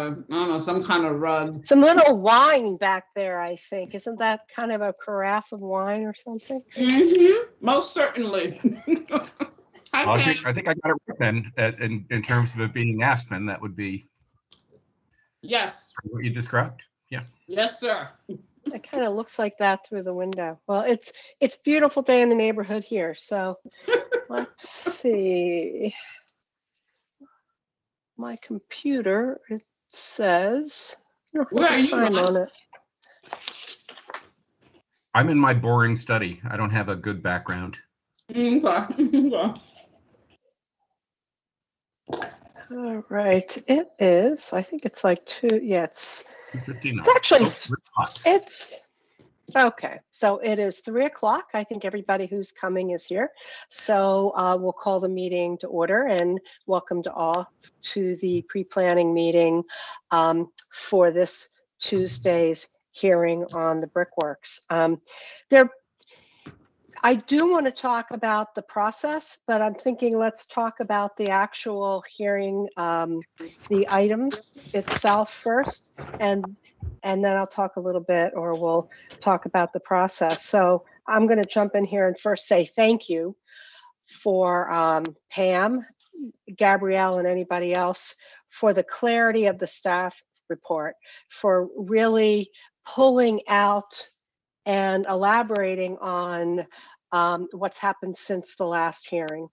I don't know, some kind of rug. Some little wine back there, I think. Isn't that kind of a carafe of wine or something? Most certainly. I think I got it right then. In terms of it being aspen, that would be Yes. what you described. Yeah. Yes, sir. It kind of looks like that through the window. Well, it's a beautiful day in the neighborhood here. So let's see. My computer, it says, Where are you, time Ron? on it. I'm in my boring study. I don't have a good background. Okay. All right, it is. I think it's like 2. Yeah, it's 2:59. It's actually, Oh, it's okay. So it is 3 o'clock. I think everybody who's coming is here. So we'll call the meeting to order and welcome to all to the pre-planning meeting for this Tuesday's hearing on the Brickworks. I do want to talk about the process, but I'm thinking let's talk about the actual hearing, the item itself first, and then I'll talk a little bit, or we'll talk about the process. So I'm going to jump in here and first say thank you for Pam, Gabrielle, and anybody else for the clarity of the staff report, for really pulling out and elaborating on what's happened since the last hearing.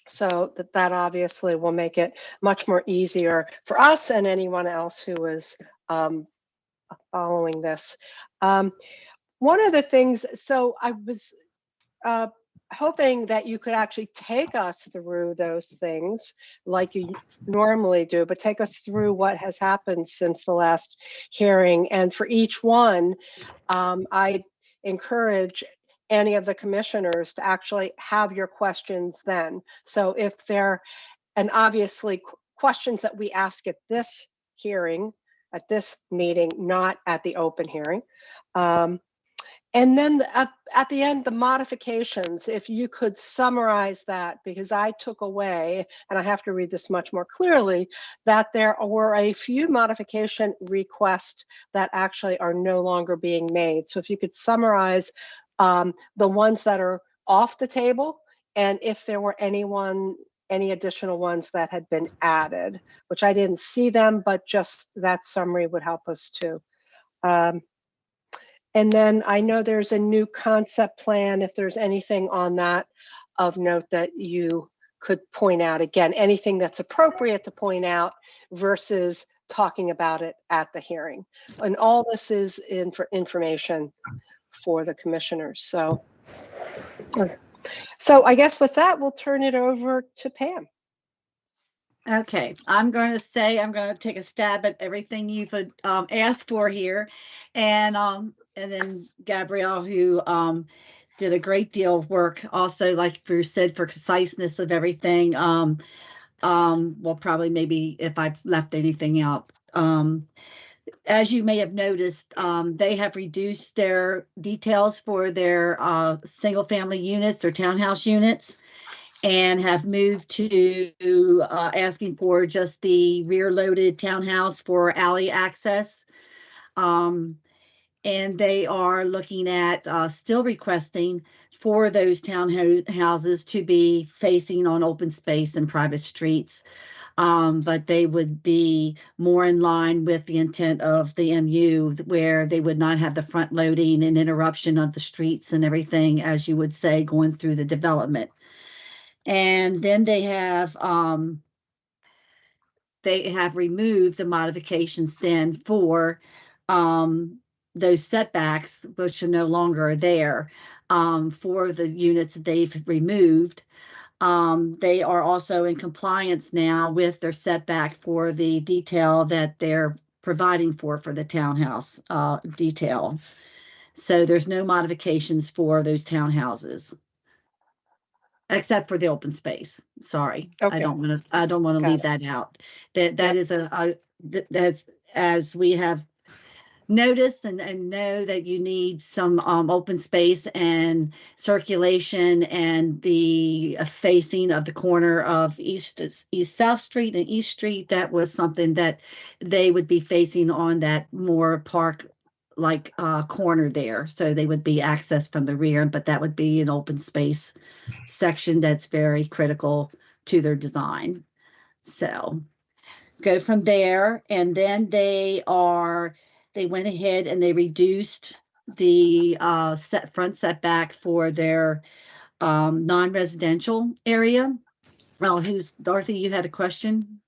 So that obviously will make it much more easier for us and anyone else who is following this. One of the things, so I was hoping that you could actually take us through those things like you normally do, but take us through what has happened since the last hearing. And for each one, I encourage any of the commissioners to actually have your questions then. So if they're, and obviously questions that we ask at this hearing, at this meeting, not at the open hearing. And then at the end, the modifications, if you could summarize that, because I took away, and I have to read this much more clearly, that there were a few modification requests that actually are no longer being made. So if you could summarize the ones that are off the table, and if there were any additional ones that had been added, which I didn't see them, but just that summary would help us too. And then I know there's a new concept plan, if there's anything on that of note that you could point out. Again, anything that's appropriate to point out versus talking about it at the hearing. And all this is for information for the commissioners. So I guess with that, we'll turn it over to Pam. Okay, I'm going to take a stab at everything you've asked for here, and then Gabrielle, who did a great deal of work, also, like you said, for conciseness of everything. Well, probably maybe if I've left anything out. As you may have noticed, they have reduced their details for their single-family units, their townhouse units, and have moved to asking for just the rear-loaded townhouse for alley access. And they are looking at still requesting for those townhouses to be facing on open space and private streets. But they would be more in line with the intent of the MU, where they would not have the front loading and interruption of the streets and everything, as you would say, going through the development. And then they have removed the modifications then for those setbacks, which are no longer there for the units that they've removed. They are also in compliance now with their setback for the detail that they're providing for the townhouse detail. So there's no modifications for those townhouses, except for the open space. Sorry, okay. I don't want to leave that out. That is that's, as we have notice and know that you need some open space and circulation and the facing of the corner of East South Street and East Street. That was something that they would be facing on that more park like corner there. So they would be accessed from the rear, but that would be an open space section that's very critical to their design. So go from there. And then they went ahead and they reduced the front setback for their non-residential area. Well, Dorothy, you had a question?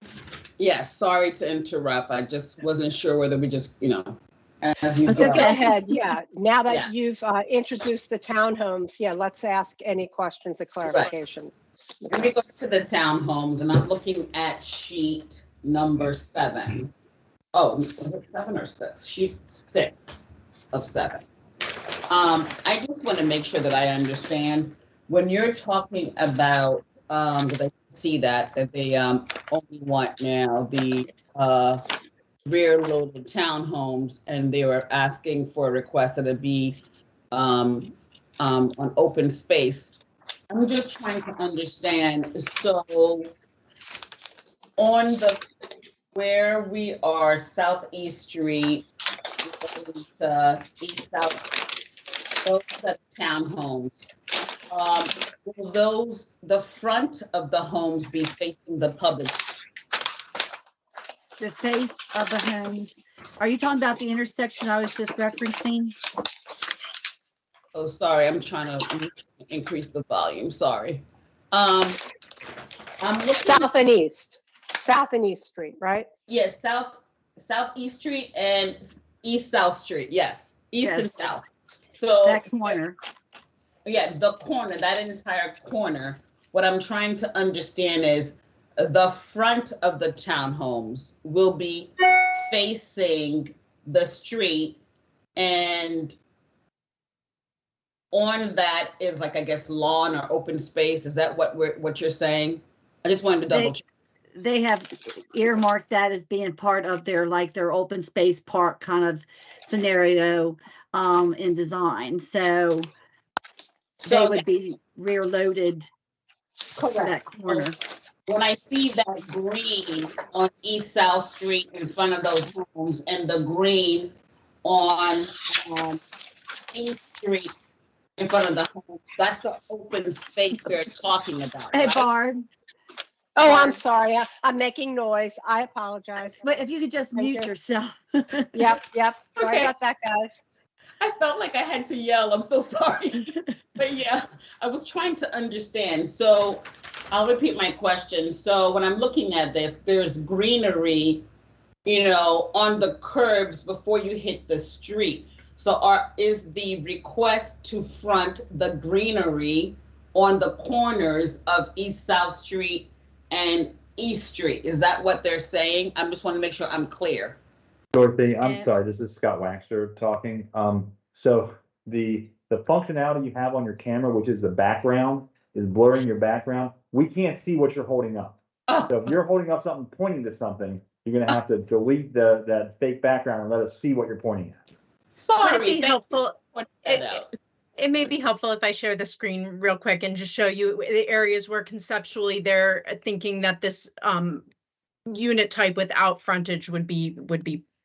Yes, sorry to interrupt. I just wasn't sure whether we just, as you That's go. okay. Go ahead, yeah. Now that Yeah. you've introduced the townhomes, yeah, let's ask any questions or clarifications. Let me go to the townhomes, and I'm looking at sheet number 7. Oh, was it 7 or 6? Sheet 6 of 7. I just want to make sure that I understand when you're talking about, because I see that they only want now the rear-loaded townhomes, and they were asking for a request that it be on open space. I'm just trying to understand. So on where we are, Southeast Street, East South, those are townhomes. Will the front of the homes be facing the public? The face of the homes. Are you talking about the intersection I was just referencing? Oh, sorry, I'm trying to increase the volume, sorry. I'm looking. South and East Street, right? Yes, Southeast Street and East South Street, yes, East and Yes. South. So That corner. yeah, the corner, that entire corner, what I'm trying to understand is the front of the townhomes will be facing the street, and on that is like, I guess, lawn or open space. Is that what you're saying? I just wanted to double check. They have earmarked that as being part of their open space park kind of scenario in design. So they would be rear loaded for that corner. When I see that green on East South Street in front of those homes and the green on East Street in front of the homes, that's the open space they're talking about. Hey, right? Barb, Oh, I'm sorry, I'm making noise. I apologize. but if you could just Thank mute you. yourself. Yep. Sorry Okay. about that, guys. I felt like I had to yell. I'm so sorry. But yeah, I was trying to understand. So I'll repeat my question. So when I'm looking at this, there's greenery, on the curbs before you hit the street. So is the request to front the greenery on the corners of East South Street and East Street? Is that what they're saying? I just want to make sure I'm clear. Dorothy, I'm Yeah. sorry, this is Scott Waxter talking. So the functionality you have on your camera, which is the background, is blurring your background. We can't see what you're holding up. Oh, So if you're holding up something pointing to something, you're gonna have to delete that fake background and let us see what you're pointing at. Would it sorry. be Thank you helpful? for pointing that out. It may be helpful if I share the screen real quick and just show you the areas where conceptually they're thinking that this unit type without frontage would be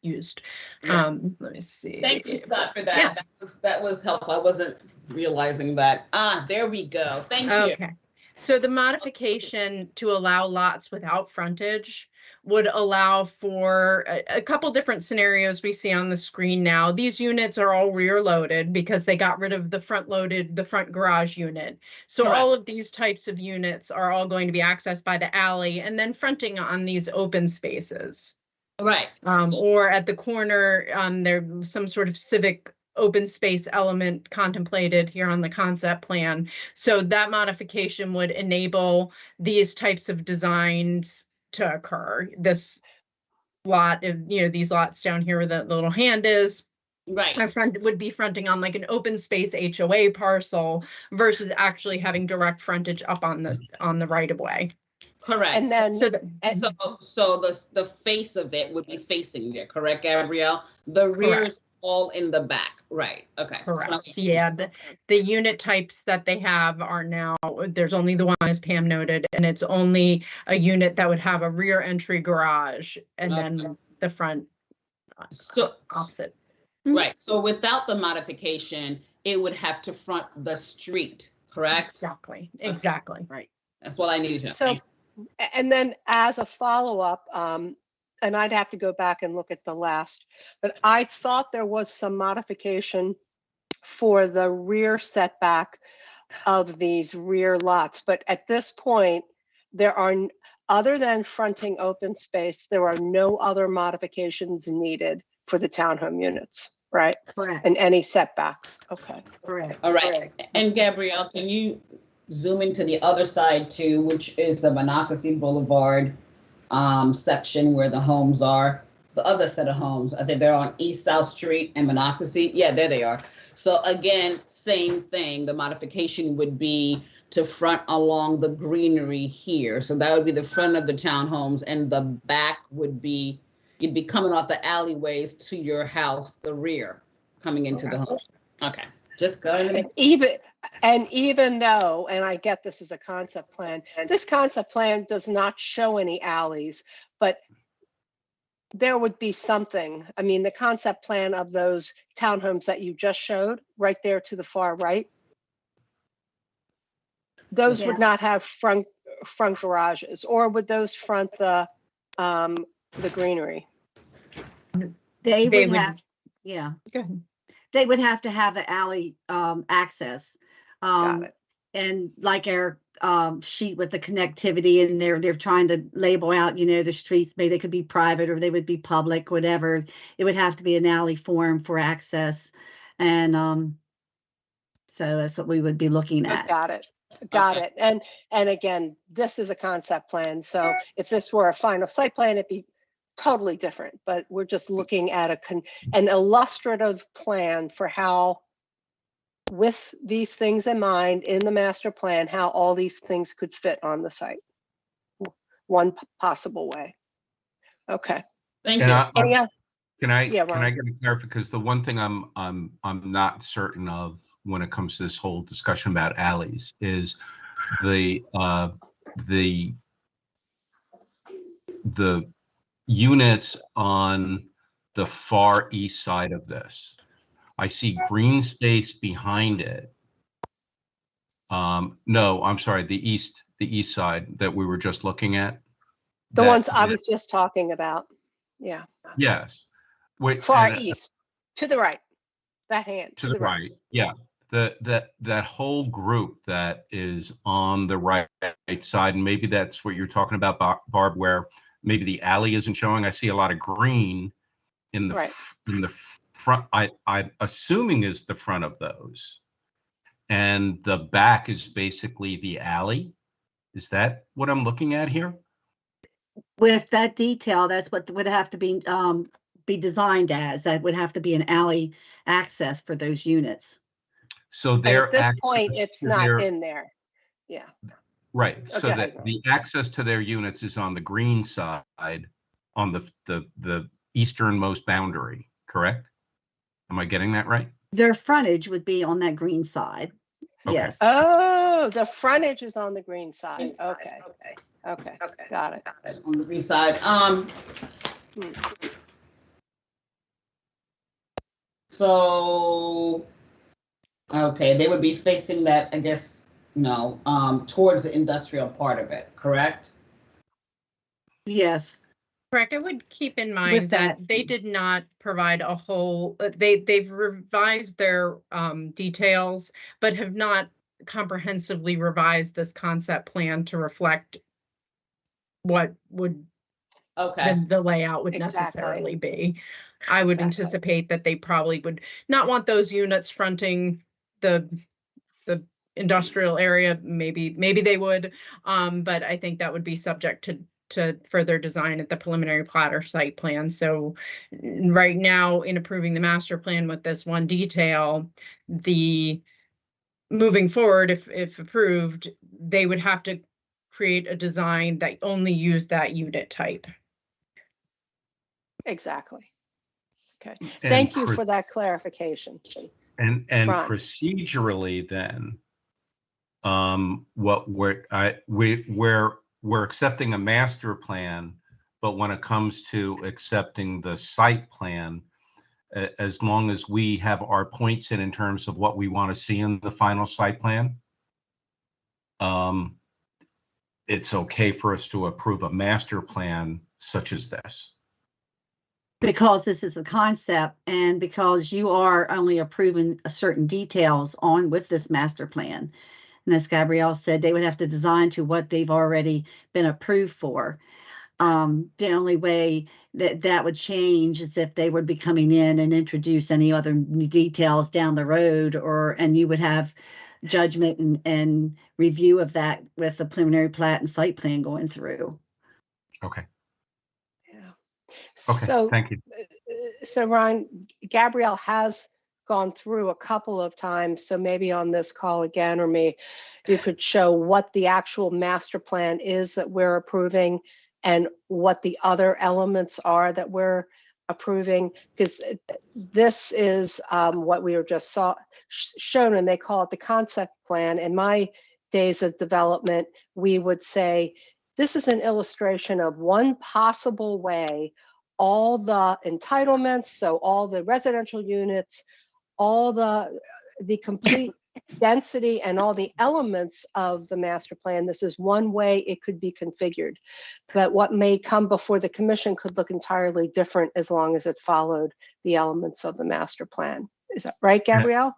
used. Yeah. Let me see. Thank you, Scott, for that. Yeah. That was helpful. I wasn't realizing that. There we go. Thank you. Okay. So the modification to allow lots without frontage would allow for a couple different scenarios we see on the screen now. These units are all rear loaded because they got rid of the front garage unit. So Correct. all of these types of units are all going to be accessed by the alley and then fronting on these open spaces. Right. Or at the corner, there's some sort of civic open space element contemplated here on the concept plan. So that modification would enable these types of designs to occur. This lot of, these lots down here where the little hand is, Right. would be fronting on like an open space HOA parcel versus actually having direct frontage up on the right of way. Correct. And then, So and- So the face of it would be facing there, correct, Gabrielle? The rear's all in the back, right? Okay. correct. Yeah, the unit types that they have are now, there's only the one, as Pam noted, and it's only a unit that would have a rear entry garage and then the front So, opposite. right, so without the modification, it would have to front the street, correct? Exactly, exactly. Right. That's what I needed to know. so, and then as a follow-up, and I'd have to go back and look at the last, but I thought there was some modification for the rear setback of these rear lots, but at this point, there are, other than fronting open space, there are no other modifications needed for the townhome units, right? Correct. And any setbacks, okay. Correct. All right, and Gabrielle, can you zoom into the other side too, which is the Monocacy Boulevard section where the homes are, the other set of homes? I think they're on East South Street and Monocacy. Yeah, there they are. So again, same thing. The modification would be to front along the greenery here. So that would be the front of the townhomes, and the back would be, you'd be coming off the alleyways to your house, the rear, coming into the home. Okay, just go ahead. Even though, and I get this is a concept plan, this concept plan does not show any alleys, but there would be something. I mean, the concept plan of those townhomes that you just showed right there to the far right, those would not have front garages, or would those front the greenery? They They would would- have, yeah, Go ahead. they would have to have the alley access. Got it. And like our sheet with the connectivity in there, they're trying to label out, you know, the streets, maybe they could be private or they would be public, whatever. It would have to be an alley form for access. And so that's what we would be looking at. Got it. Got it. And again, this is a concept plan. So if this were a final site plan, it'd be totally different. But we're just looking at an illustrative plan for how, with these things in mind in the master plan, how all these things could fit on the site. One possible way. Okay. Thank And you. Any oth- Can I Yeah, can Ron. I get a clarification? Because the one thing I'm not certain of when it comes to this whole discussion about alleys is the units on the far east side of this. I see green space behind it. No, I'm sorry, the east side that we were just looking at. The That- ones I that- was just talking about. Yeah. Yes. Wait, Far and, east, to the right. That hand. to the right, yeah. That whole group that is on the right side, and maybe that's what you're talking about, Barb, where maybe the alley isn't showing. I see a lot of green in the Right. in the front. I'm assuming is the front of those, and the back is basically the alley. Is that what I'm looking at here? With that detail, that's what would have to be designed as. That would have to be an alley access for those units. So And their at this point, access it's to not their- in there. Yeah. Right, Okay. so that the access to their units is on the green side, on the easternmost boundary, correct? Am I getting that right? Their frontage would be on that green side. Okay. Yes. Oh, the frontage is on the green side. Okay. Okay. Got it. On the green side. So, okay, they would be facing that, I guess, towards the industrial part of it, correct? Yes. Correct. I would keep in mind that they did not provide a whole, they've revised their details, but have not comprehensively revised this concept plan to reflect what would Okay, the layout would Exactly. necessarily be. I would Exactly. anticipate that they probably would not want those units fronting the industrial area. Maybe they would, but I think that would be subject to further design at the preliminary plat or site plan. So right now, in approving the master plan with this one detail, moving forward, if approved, they would have to create a design that only use that unit type. Exactly. Okay. And Thank you for that clarification. And Ron. procedurally then, what we're accepting a master plan, but when it comes to accepting the site plan, as long as we have our points in terms of what we want to see in the final site plan, it's okay for us to approve a master plan such as this. Because this is a concept and because you are only approving certain details on with this master plan. And as Gabrielle said, they would have to design to what they've already been approved for. The only way that would change is if they would be coming in and introduce any other details down the road, and you would have judgment and review of that with the preliminary plat and site plan going through. Okay. Yeah. Okay. So, thank you. So Ron, Gabrielle has gone through a couple of times, so maybe on this call again, or maybe you could show what the actual master plan is that we're approving and what the other elements are that we're approving, because this is what we were just shown, and they call it the concept plan. In my days of development, we would say, this is an illustration of one possible way all the entitlements, so all the residential units, all the complete density and all the elements of the master plan. This is one way it could be configured. But what may come before the commission could look entirely different as long as it followed the elements of the master plan. Is that right, Gabrielle?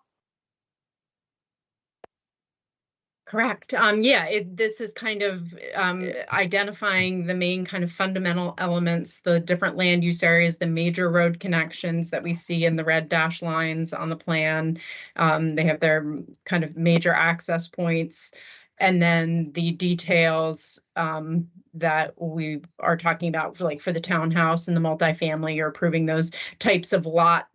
Correct. Yeah, this is kind of identifying the main kind of fundamental elements, the different land use areas, the major road connections that we see in the red dash lines on the plan. They have their kind of major access points, and then the details that we are talking about, like for the townhouse and the multifamily, you're approving those types of lot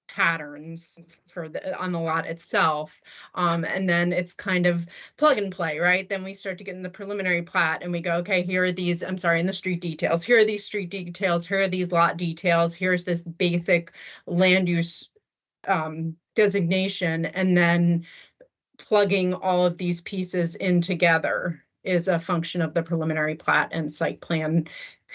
patterns for on the lot itself, and then it's kind of plug and play, right? Then we start to get in the preliminary plat and we go, okay, here are these, I'm sorry, in the street details, here are these street details, here are these lot details, here's this basic land use designation, and then plugging all of these pieces in together is a function of the preliminary plat and site plan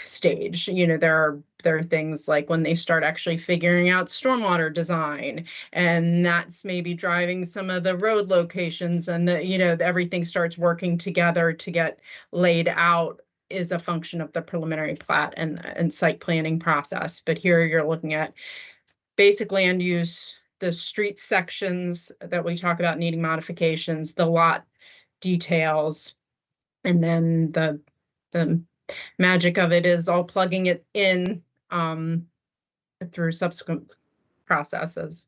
stage. You know, there are things like when they start actually figuring out stormwater design, and that's maybe driving some of the road locations, and everything starts working together to get laid out, is a function of the preliminary plat and site planning process. But here you're looking at basic land use, the street sections that we talk about needing modifications, the lot details, and then the magic of it is all plugging it in through subsequent processes.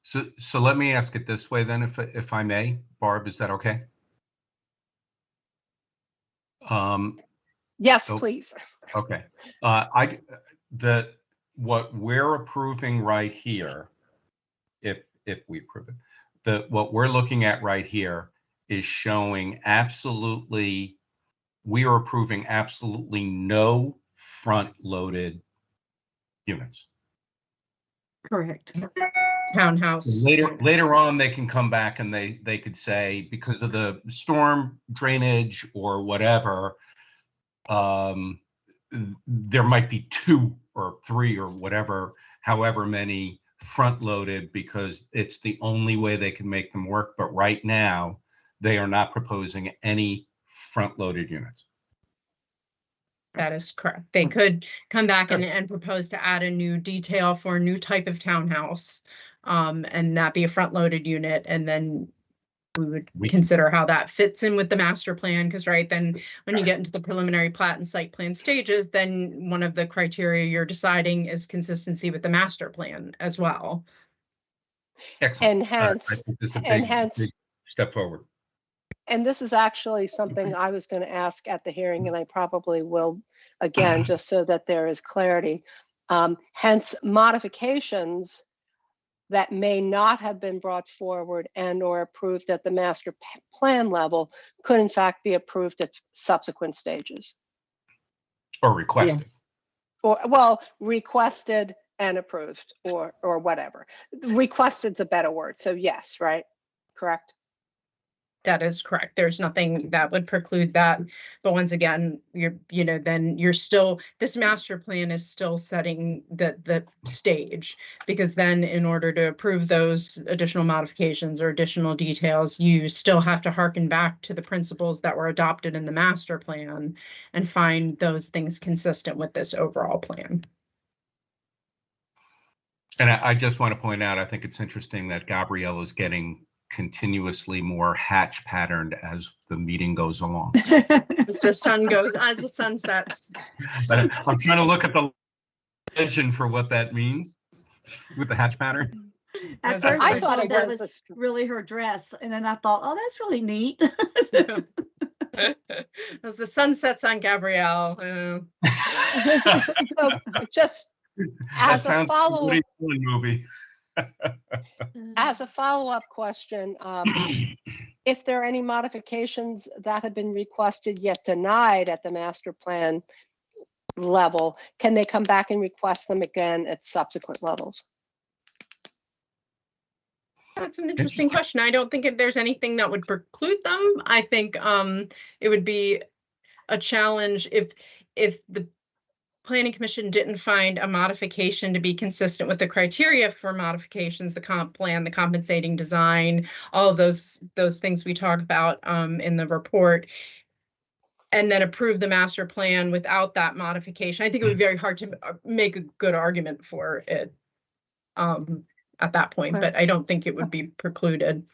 So let me ask it this way then, if I may, Barb, is that okay? Yes, please. Okay. What we're approving right here, if we approve it, what we're looking at right here is showing absolutely, we are approving absolutely no front-loaded units. Correct. Townhouse. Later on, they can come back and they could say, because of the storm drainage or whatever, there might be 2 or 3 or whatever, however many front-loaded, because it's the only way they can make them work. But right now, they are not proposing any front-loaded units. That is correct. They could come back and propose to add a new detail for a new type of townhouse, and that be a front-loaded unit, and then we would consider how that fits in with the master plan. Because then when you get into the preliminary plat and site plan stages, then one of the criteria you're deciding is consistency with the master plan as well. Excellent. And hence, I think this is a big step forward. And this is actually something I was going to ask at the hearing, and I probably will again, just so that there is clarity. Hence, modifications that may not have been brought forward and or approved at the master plan level could in fact be approved at subsequent stages. Or requested. Yes. Or, well, requested and approved, or whatever. Requested's a better word, so yes, right? Correct? That is correct. There's nothing that would preclude that. But once again, then you're still, this master plan is still setting the stage, because then in order to approve those additional modifications or additional details, you still have to harken back to the principles that were adopted in the master plan and find those things consistent with this overall plan. And I just want to point out, I think it's interesting that Gabrielle is getting continuously more hatch patterned as the meeting goes along. As the sun sets. But I'm trying to look at the legend for what that means with the hatch pattern. At That's first, I I thought thought it that was was a really her dress, and then I thought, oh, that's really neat. As the sun sets on Gabrielle. So just That as a sounds like a follow-up, Woody Allen movie. as a follow-up question, if there are any modifications that have been requested yet denied at the master plan level, can they come back and request them again at subsequent levels? That's an interesting question. I don't think there's anything that would preclude them. I think it would be a challenge if the Planning Commission didn't find a modification to be consistent with the criteria for modifications, the comp plan, the compensating design, all of those things we talk about in the report, and then approve the master plan without that modification. I think it would be very hard to make a good argument for it at that point, but I don't think it would be precluded.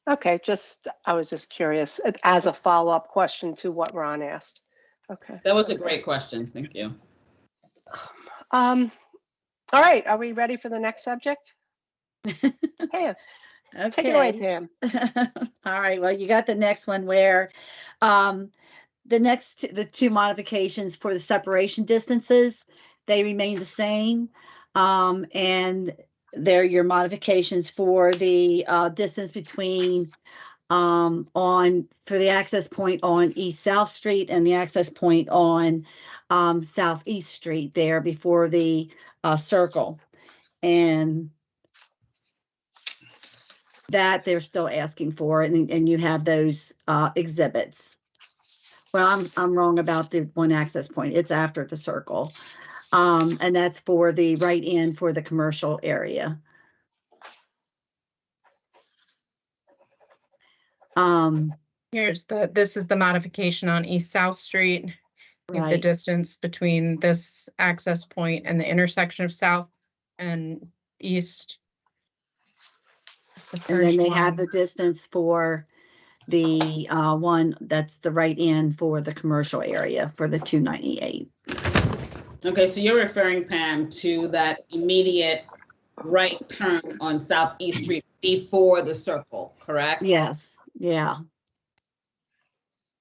Okay, I was just curious as a follow-up question to what Ron asked. Okay. That was a great question. Thank you. All right, are we ready for the next subject? Pam, take it away, Pam. All right, well, you got the next one where the two modifications for the separation distances, they remain the same. And they're your modifications for the distance between for the access point on East South Street and the access point on Southeast Street there before the circle. And that they're still asking for, and you have those exhibits. Well, I'm wrong about the one access point. It's after the circle. And that's for the right end for the commercial area. This is the modification on East South Street. We have the Right. distance between this access point and the intersection of South and East. It's the And then first they have one. the distance for the one that's the right end for the commercial area for the 298. Okay, so you're referring, Pam, to that immediate right turn on Southeast Street before the circle, correct? Yes, yeah.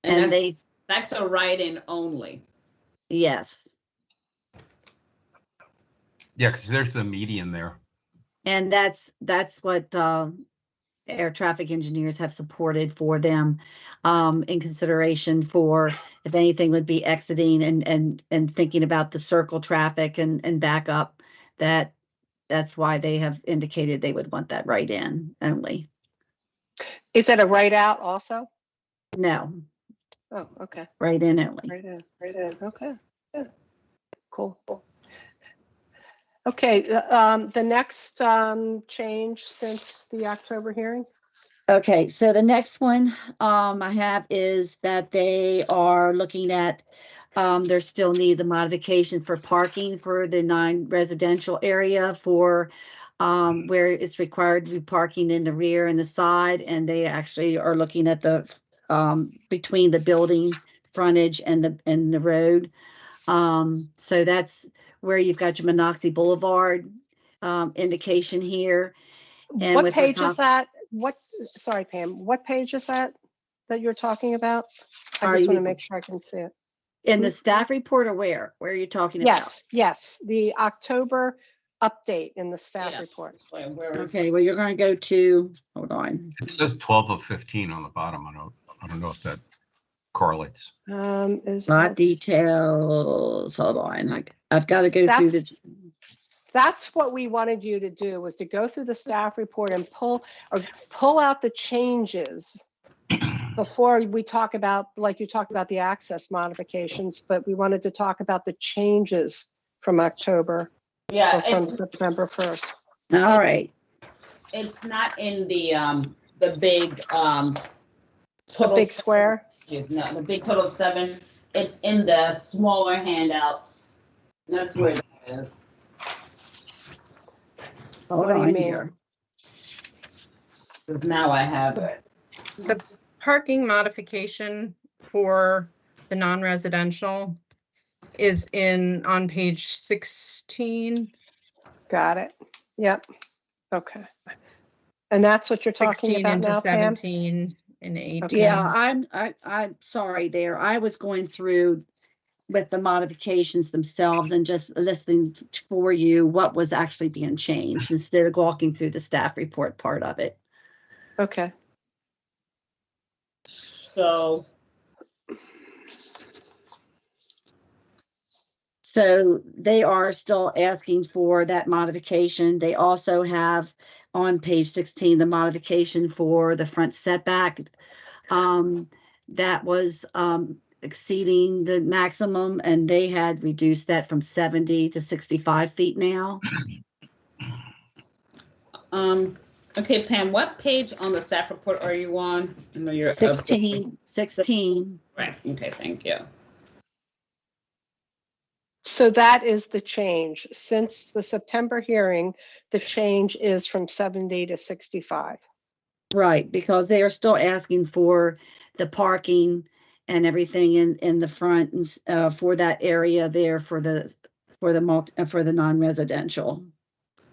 And And that's a right-in only. yes. Yeah, because there's the median there. And that's what air traffic engineers have supported for them in consideration for if anything would be exiting and thinking about the circle traffic and back up, that's why they have indicated they would want that right in only. Is it a right out also? No, Oh, okay. right in only. Right in, okay. Yeah. Cool. Okay, the next change since the October hearing? Okay, so the next one I have is that they are looking at, there still need the modification for parking for the non-residential area for where it's required to be parking in the rear and the side, and they actually are looking at the between the building frontage and the road. So that's where you've got your Monocacy Boulevard indication here. And What with the page is comp- that? Sorry, Pam, what page is that you're talking about? I Are just want to you- make sure I can see it. In the staff report or where are you talking about? Yes, the October update in the staff Yeah. report. Where is Okay, well, you're going to go to, hold on. It says 12 of 15 on the bottom. I don't know if that correlates. Is Lot details, hold on. I've got to go through That's- this. That's what we wanted you to do, was to go through the staff report and pull out the changes before we talk about, like you talked about the access modifications, but we wanted to talk about the changes from October or Yeah, from September 1st. All right. it's not in the big, The total. big square. It's not the big total of 7. It's in the smaller handouts. That's where it is. Hold What do you on mean? here. 'Cause now I have it. The parking modification for the non-residential is on page 16. Got it. Yep. Okay. And that's what you're talking 16 about into now, Pam? 17 and 18. Okay. Yeah, I'm sorry there. I was going through with the modifications themselves and just listening for you what was actually being changed instead of walking through the staff report part of it. Okay. So they are still asking for that modification. They also have on page 16, the modification for the front setback. That was exceeding the maximum, and they had reduced that from 70 to 65 feet now. Okay, Pam, what page on the staff report are you on? I know you're 16. Right, okay, thank you. So that is the change. Since the September hearing, the change is from 70 to 65. Right, because they are still asking for the parking and everything in the front and for that area there for the non-residential. And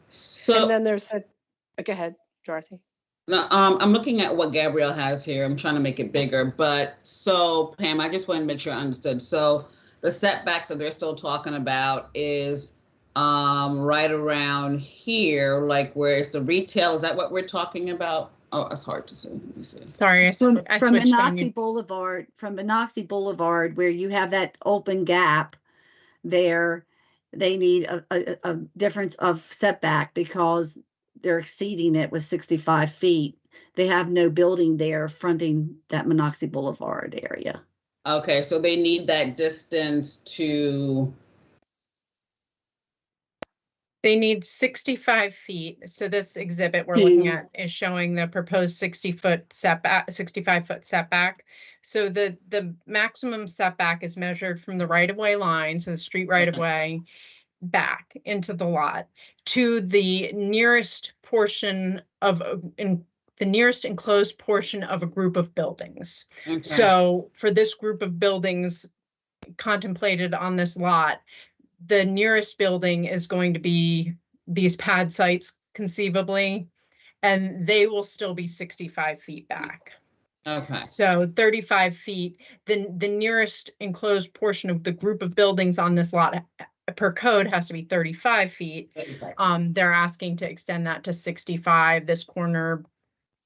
So, then there's go ahead, Dorothy. no, I'm looking at what Gabrielle has here. I'm trying to make it bigger, but so Pam, I just want to make sure I understood. So the setbacks that they're still talking about is right around here, like where it's the retail. Is that what we're talking about? Oh, it's hard to see. Let me see. Sorry, I From switched on Monoxy you. Boulevard, where you have that open gap there, they need a difference of setback because they're exceeding it with 65 feet. They have no building there fronting that Monoxy Boulevard area. Okay, so they need that distance to. They need 65 feet. So this exhibit we're looking Hmm. at is showing the proposed 60-foot setback, 65-foot setback. So the maximum setback is measured from the right-of-way line, so the street right-of-way, back into the lot to the nearest portion of the nearest enclosed portion of a group of buildings. Okay. So for this group of buildings contemplated on this lot, the nearest building is going to be these pad sites conceivably, and they will still be 65 feet back. Okay. So 35 feet, then the nearest enclosed portion of the group of buildings on this lot per code has to be 35 feet. They're asking to extend that to 65. This corner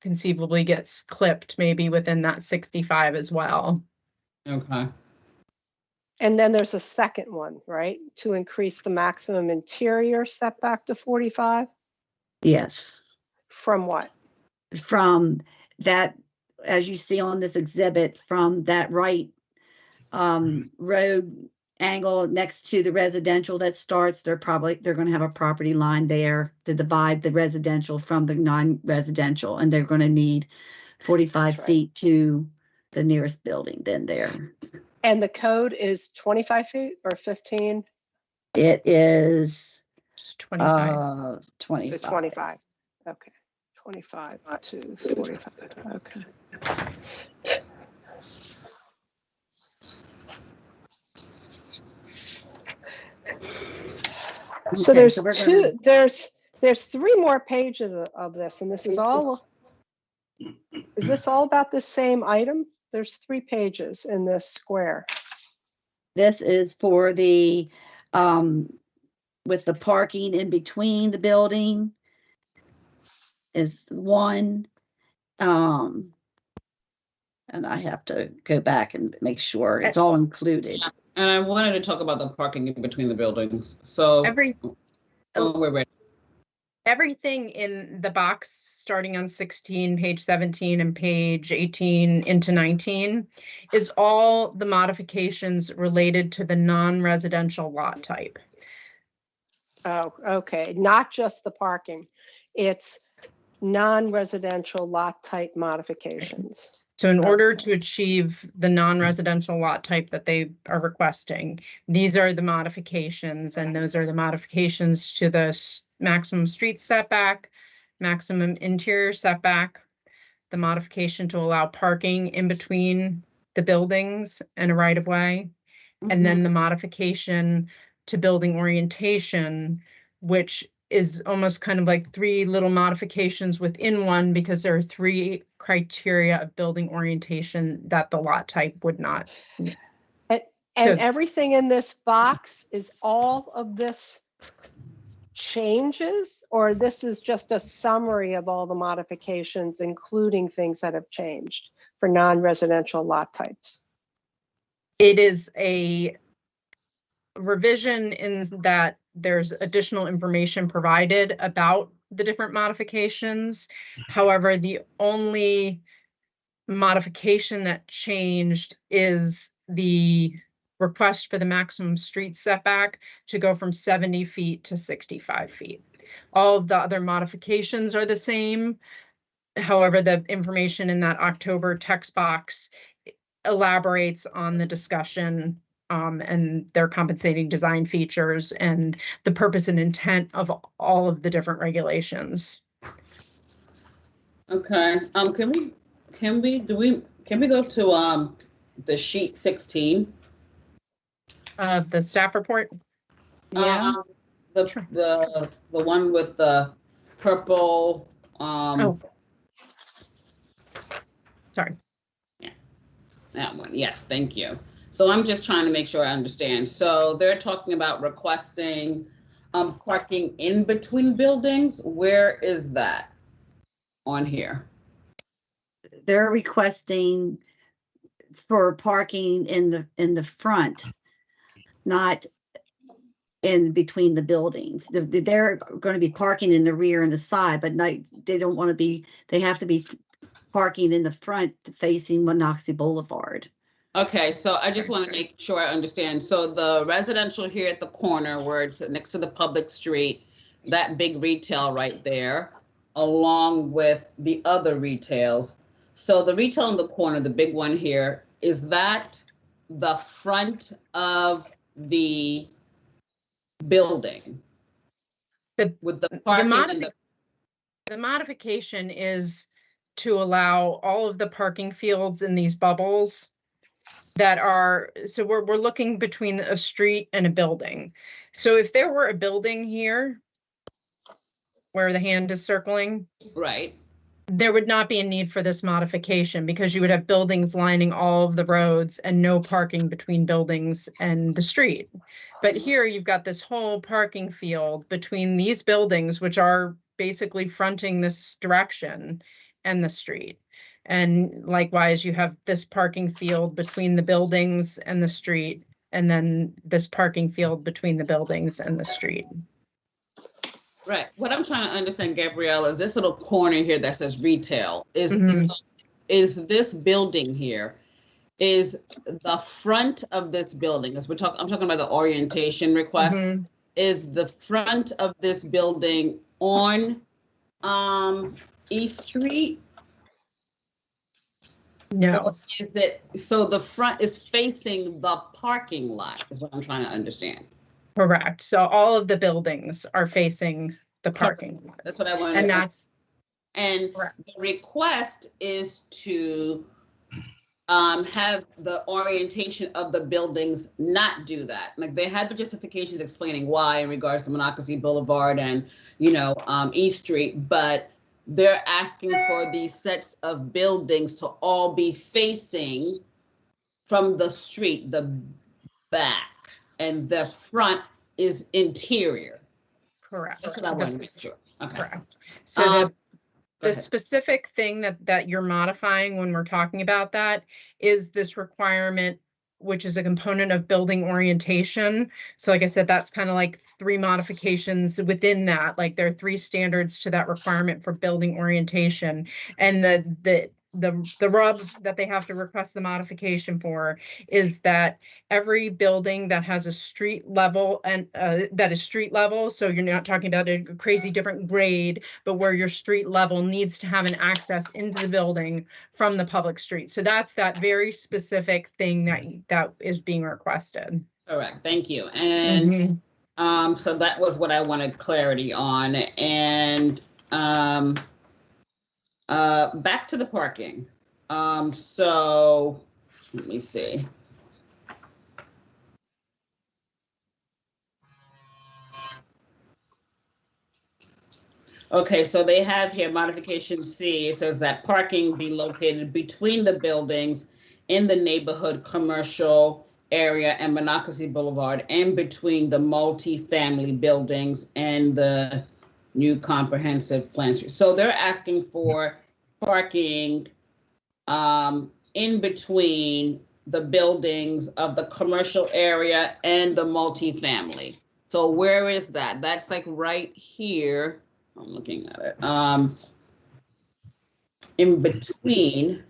conceivably gets clipped maybe within that 65 as well. Okay. And then there's a second one, right? To increase the maximum interior setback to 45? Yes. From what? From that, as you see on this exhibit, from that right road angle next to the residential that starts, they're going to have a property line there to divide the residential from the non-residential, and they're going to need 45 That's right. feet to the nearest building then there. And the code is 25 feet or 15? It is Just 25. 25. 25. Okay. 25 to 45. Okay. So Okay, there's so we're two, gonna- there's 3 more pages of this, and this is all, is this all about the same item? There's 3 pages in this square. This is for the with the parking in between the building is one. And I have to go back and make sure it's all included. And I wanted to talk about the parking in between the buildings. So wait. Everything in the box, starting on 16, page 17, and page 18 into 19, is all the modifications related to the non-residential lot type. Oh, okay, not just the parking. It's non-residential lot type modifications. So in order to achieve the non-residential lot type that they are requesting, these are the modifications, and those are the modifications to the maximum street setback, maximum interior setback, the modification to allow parking in between the buildings and a right-of-way, and then the modification to building orientation, which is almost kind of like three little modifications within one, because there are three criteria of building orientation that the lot type would not. And everything in this box, is all of this changes, or this is just a summary of all the modifications, including things that have changed for non-residential lot types? It is a revision in that there's additional information provided about the different modifications. However, the only modification that changed is the request for the maximum street setback to go from 70 feet to 65 feet. All of the other modifications are the same. However, the information in that October text box elaborates on the discussion and their compensating design features and the purpose and intent of all of the different regulations. Okay. Can we go to the sheet 16? The staff report. Yeah. The one with the purple. Oh. Sorry. Yeah, that one. Yes, thank you. So I'm just trying to make sure I understand. So they're talking about requesting parking in between buildings. Where is that on here? They're requesting for parking in the front, not in between the buildings. They're going to be parking in the rear and the side, but they don't want to be, they have to be parking in the front facing Monocacy Boulevard. Okay, so I just want to make sure I understand. So the residential here at the corner where it's next to the public street, that big retail right there, along with the other retails. So the retail in the corner, the big one here, is that the front of the building? With the parking the modification is to allow all of the parking fields in these bubbles that are, so we're looking between a street and a building. So if there were a building here where the hand is circling, right, there would not be a need for this modification because you would have buildings lining all of the roads and no parking between buildings and the street. But here you've got this whole parking field between these buildings, which are basically fronting this direction, and the street. And likewise, you have this parking field between the buildings and the street, and then this parking field between the buildings and the street. Right. What I'm trying to understand, Gabrielle, is this little corner here that says retail. Is this building here, is the front of this building, as I'm talking about the orientation request, is the front of this building on East Street? No. Or is it, so the front is facing the parking lot is what I'm trying to understand. Correct. So all of the buildings are facing the parking lot. That's what I wanted. And that's, and correct. The request is to have the orientation of the buildings not do that. Like they had the justifications explaining why in regards to Monocacy Boulevard and, East Street, but they're asking for these sets of buildings to all be facing from the street, the back, and the front is interior. Correct. That's what I want to make sure. Okay. Correct. So Go the ahead. specific thing that you're modifying when we're talking about that is this requirement, which is a component of building orientation. So like I said, that's kind of like 3 modifications within that. Like there are 3 standards to that requirement for building orientation. And the rub that they have to request the modification for is that every building that has a street level and that is street level, so you're not talking about a crazy different grade, but where your street level needs to have an access into the building from the public street. So that's that very specific thing that is being requested. Correct. Thank you. And so that was what I wanted clarity on. And back to the parking. So let me see. Okay, so they have here modification C. It says that parking be located between the buildings in the neighborhood commercial area and Monocacy Boulevard, and between the multi-family buildings and the new comprehensive plan. So they're asking for parking in between the buildings of the commercial area and the multi-family. So where is that? That's like right here. I'm looking at it. In between.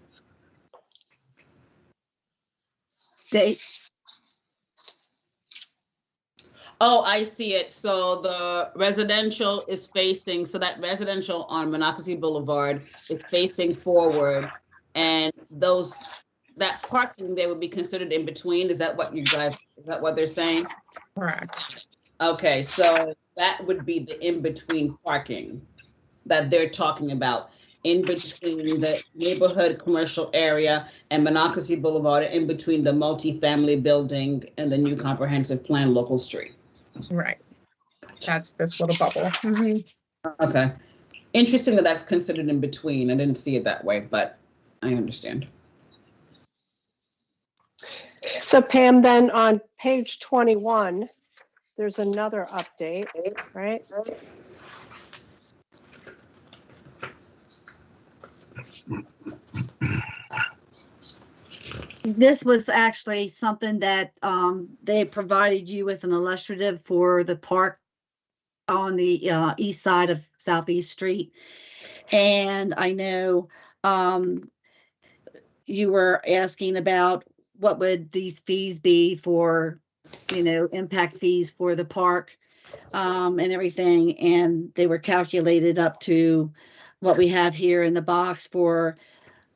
Oh, I see it. So the residential is facing, so that residential on Monocacy Boulevard is facing forward, and that parking they would be considered in between. Is that what is that what they're saying? Correct. Okay, so that would be the in-between parking that they're talking about, in between the neighborhood commercial area and Monocacy Boulevard, in between the multi-family building and the new comprehensive plan local street. Right. That's this little bubble. Okay. Interesting that that's considered in between. I didn't see it that way, but I understand. So Pam, then on page 21, there's another update, right? This was actually something that they provided you with an illustrative for the park on the east side of Southeast Street. And I know you were asking about what would these fees be for, impact fees for the park and everything. And they were calculated up to what we have here in the box for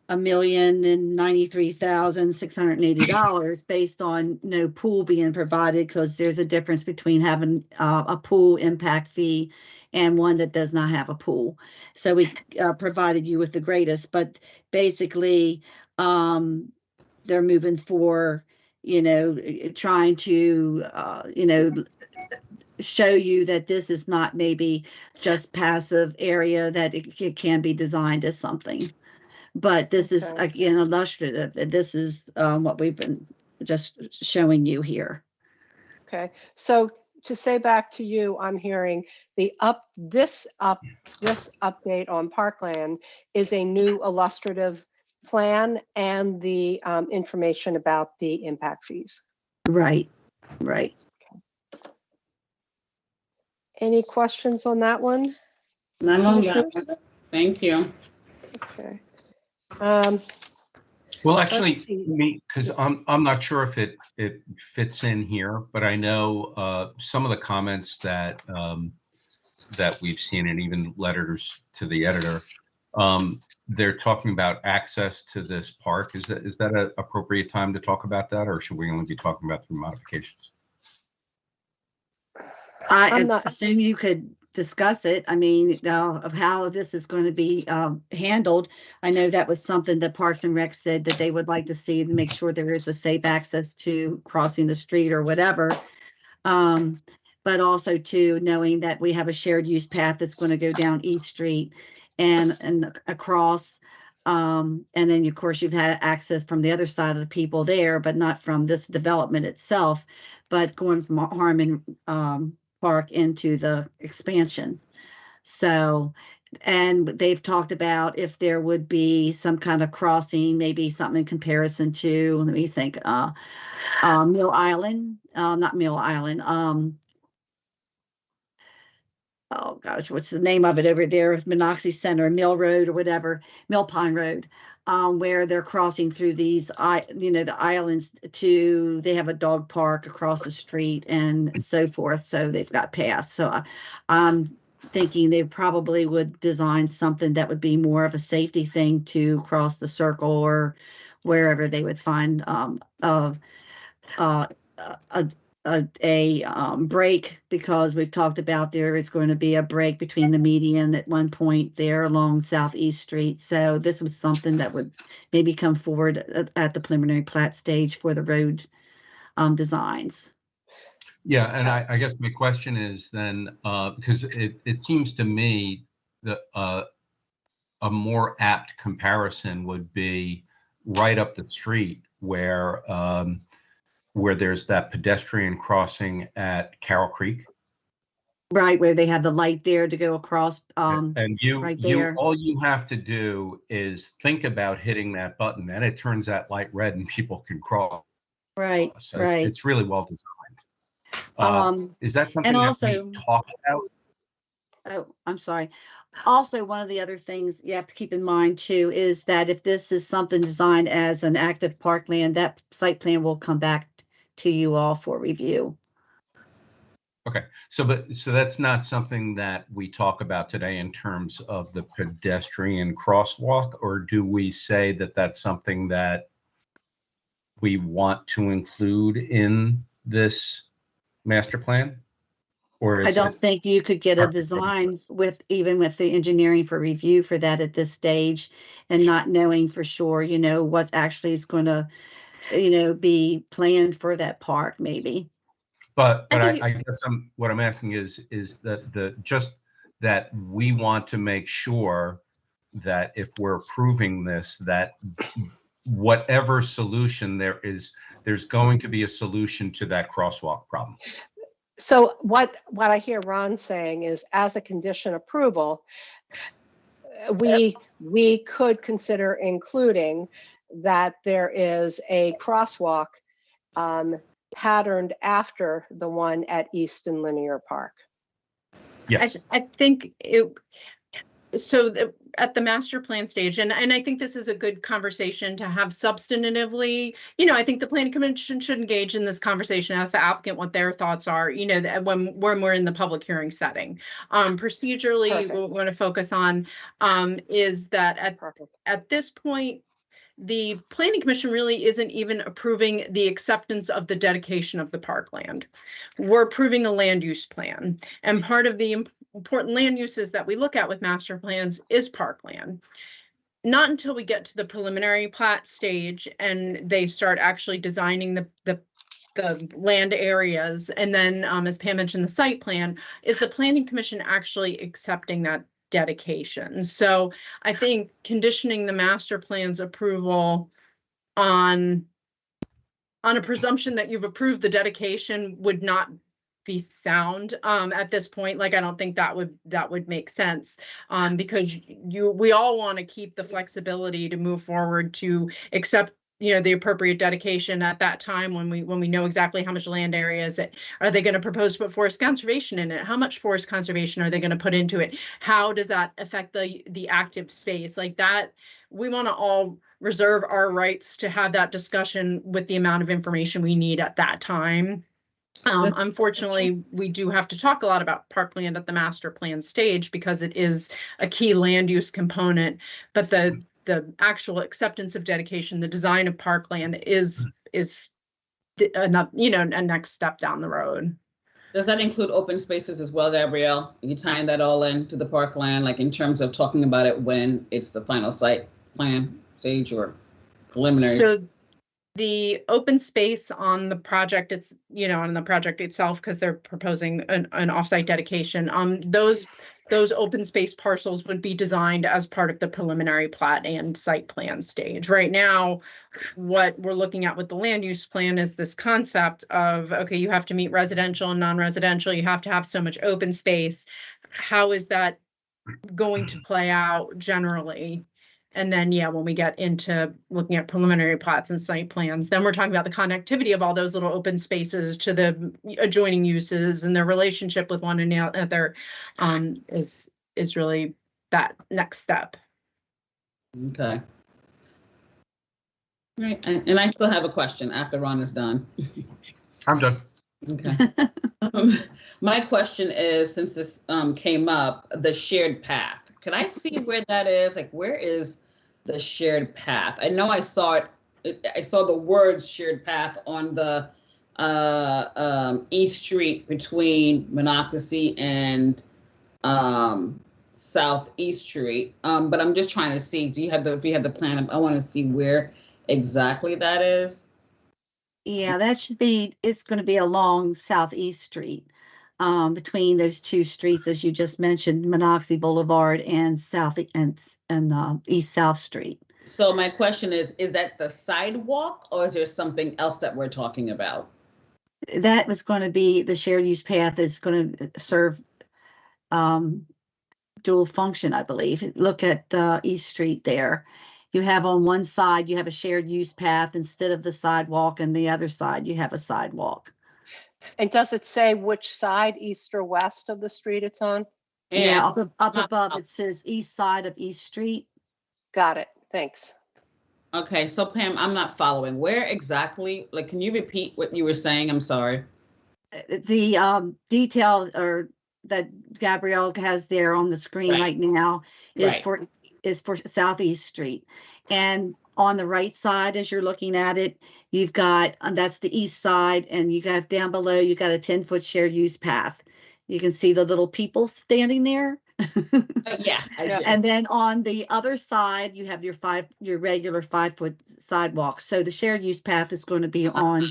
$1,093,680 based on no pool being provided, because there's a difference between having a pool impact fee and one that does not have a pool. So we provided you with the greatest, but basically they're moving for, trying to, show you that this is not maybe just passive area, that it can be designed as something. But this is, again, illustrative. This is what we've been just showing you here. Okay, so to say back to you, I'm hearing this update on Parkland is a new illustrative plan and the information about the impact fees. Right, right. Any questions on that one? None on that. Thank you. Okay. Well, actually, because I'm not sure if it fits in here, but I know some of the comments that we've seen, and even letters to the editor, they're talking about access to this park. Is that an appropriate time to talk about that, or should we only be talking about through modifications? I assume you could discuss it. I mean, of how this is going to be handled. I know that was something that Parks and Rec said that they would like to see, to make sure there is a safe access to crossing the street or whatever. But also too, knowing that we have a shared use path that's going to go down East Street and across And then of course you've had access from the other side of the people there, but not from this development itself, but going from Harmon Park into the expansion. So, and they've talked about if there would be some kind of crossing, maybe something in comparison to, let me think, Mill Island, not Mill Island, oh gosh, what's the name of it over there? Monoxy Center, Mill Road or whatever, Mill Pond Road, where they're crossing through these, the islands to, they have a dog park across the street and so forth. So they've got paths. So I'm thinking they probably would design something that would be more of a safety thing to cross the circle or wherever they would find a break, because we've talked about there is going to be a break between the median at one point there along Southeast Street. So this was something that would maybe come forward at the preliminary plat stage for the road designs. Yeah, and I guess my question is then, because it seems to me that a more apt comparison would be right up the street where there's that pedestrian crossing at Carroll Creek. Right, where they have the light there to go across. And right there. all you have to do is think about hitting that button, and it turns that light red, and people can cross. Right, So right. It's really well designed. Is that something and that also, we talk about? Oh, I'm sorry. Also, one of the other things you have to keep in mind too is that if this is something designed as an active parkland, that site plan will come back to you all for review. Okay, so that's not something that we talk about today in terms of the pedestrian crosswalk, or do we say that that's something that we want to include in this master plan? Or I don't think you could get a design even with the engineering for review for that at this stage, and not knowing for sure, what actually is going to, be planned for that park maybe. But I guess what I'm asking is that just that we want to make sure that if we're approving this, that whatever solution there is, there's going to be a solution to that crosswalk problem. So what I hear Ron saying is, as a condition approval, we could consider including that there is a crosswalk patterned after the one at East and Linear Park. Yes. I think at the master plan stage, and I think this is a good conversation to have substantively, I think the planning commission should engage in this conversation, ask the applicant what their thoughts are, when we're in the public hearing setting. Procedurally, Perfect. what we want to focus on is that at this point, the planning commission really isn't even approving the acceptance of the dedication of the parkland. We're approving a land use plan, and part of the important land uses that we look at with master plans is parkland. Not until we get to the preliminary plat stage and they start actually designing the land areas, and then as Pam mentioned, the site plan, is the planning commission actually accepting that dedication. So I think conditioning the master plan's approval on a presumption that you've approved the dedication would not be sound at this point. Like, I don't think that would make sense, because we all want to keep the flexibility to move forward to accept the appropriate dedication at that time when we know exactly how much land area is it. Are they going to propose to put forest conservation in it? How much forest conservation are they going to put into it? How does that affect the active space? Like that, we want to all reserve our rights to have that discussion with the amount of information we need at that time. Unfortunately, we do have to talk a lot about parkland at the master plan stage because it is a key land use component, but the actual acceptance of dedication, the design of parkland is a next step down the road. Does that include open spaces as well, Gabrielle? Are you tying that all into the parkland, like in terms of talking about it when it's the final site plan stage or preliminary? The open space on the project, it's, on the project itself, because they're proposing an offsite dedication, those open space parcels would be designed as part of the preliminary plat and site plan stage. Right now, what we're looking at with the land use plan is this concept of, okay, you have to meet residential and non-residential, you have to have so much open space. How is that going to play out generally? And then, when we get into looking at preliminary plats and site plans, then we're talking about the connectivity of all those little open spaces to the adjoining uses and their relationship with one another, is really that next step. Okay. Right, and I still have a question after Ron is done. I'm done. Okay. My question is, since this came up, the shared path. Can I see where that is? Like, where is the shared path? I know I saw it. I saw the words shared path on the East Street between Monocacy and Southeast Street. But I'm just trying to see. If you have the plan? I want to see where exactly that is. Yeah, it's going to be along Southeast Street, between those two streets, as you just mentioned, Monocacy Boulevard and East South Street. So my question is that the sidewalk, or is there something else that we're talking about? That was going to be, the shared use path is going to serve dual function, I believe. Look at East Street there. You have on one side, you have a shared use path instead of the sidewalk, and the other side, you have a sidewalk. And does it say which side, east or west of the street it's on? Yeah, up above, it says east side of East Street. Got it. Thanks. Okay, so Pam, I'm not following. Where exactly, like, can you repeat what you were saying? I'm sorry. The detail that Gabrielle has there on the screen right now is for Southeast Street. And on the right side, as you're looking at it, you've got, that's the east side, and you got down below, you got a 10-foot shared use path. You can see the little people standing there. Yeah, I do. And then on the other side, you have your regular 5-foot sidewalk. So the shared use path is going to be on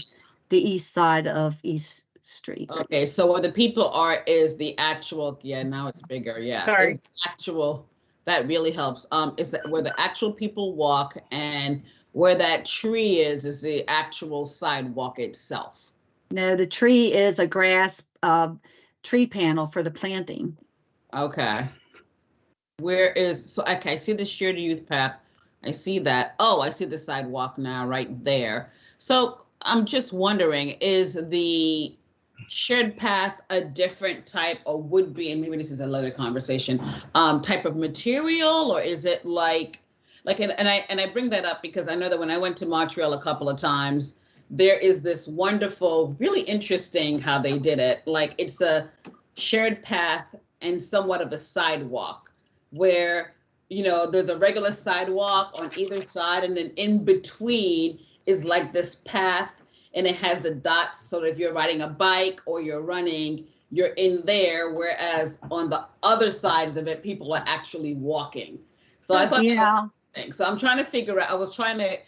the east side of East Street. Okay, so where the people are is the actual, now it's bigger, yeah. Sorry. Actual, that really helps. Is that where the actual people walk, and where that tree is the actual sidewalk itself? No, the tree is a grass tree panel for the planting. Okay. Okay, I see the shared youth path. I see that. Oh, I see the sidewalk now right there. So I'm just wondering, is the shared path a different type, or would be, and maybe this is a later conversation, type of material, or is it like, and I bring that up because I know that when I went to Montreal a couple of times, there is this wonderful, really interesting how they did it. Like, it's a shared path and somewhat of a sidewalk where, there's a regular sidewalk on either side, and then in between is like this path, and it has the dots, so that if you're riding a bike or you're running, you're in there, whereas on the other sides of it, people are actually walking. So I thought, so I'm trying to figure out, I was trying to,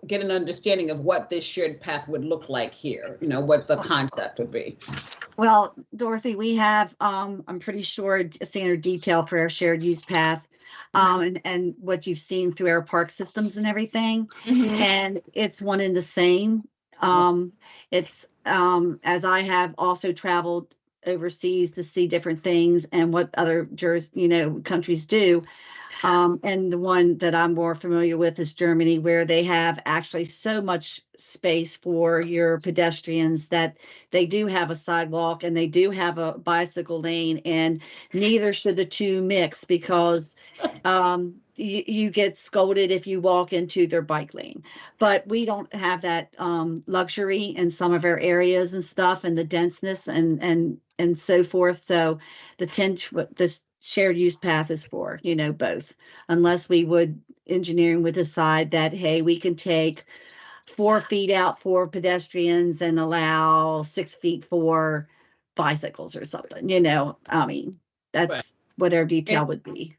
get an understanding of what this shared path would look like here, what the concept would be. Well, Dorothy, we have, I'm pretty sure, a standard detail for our shared use path, and what you've seen through our park systems and everything. Mm-hmm. And it's one and the same. It's, as I have also traveled overseas to see different things and what other countries do. And the one that I'm more familiar with is Germany, where they have actually so much space for your pedestrians that they do have a sidewalk and they do have a bicycle lane, and neither should the two mix, because you get scolded if you walk into their bike lane. But we don't have that luxury in some of our areas and stuff, and the denseness and so forth. So the shared use path is for, both, unless we engineering would decide that, hey, we can take 4 feet out for pedestrians and allow 6 feet for bicycles or something, that's what our detail would be.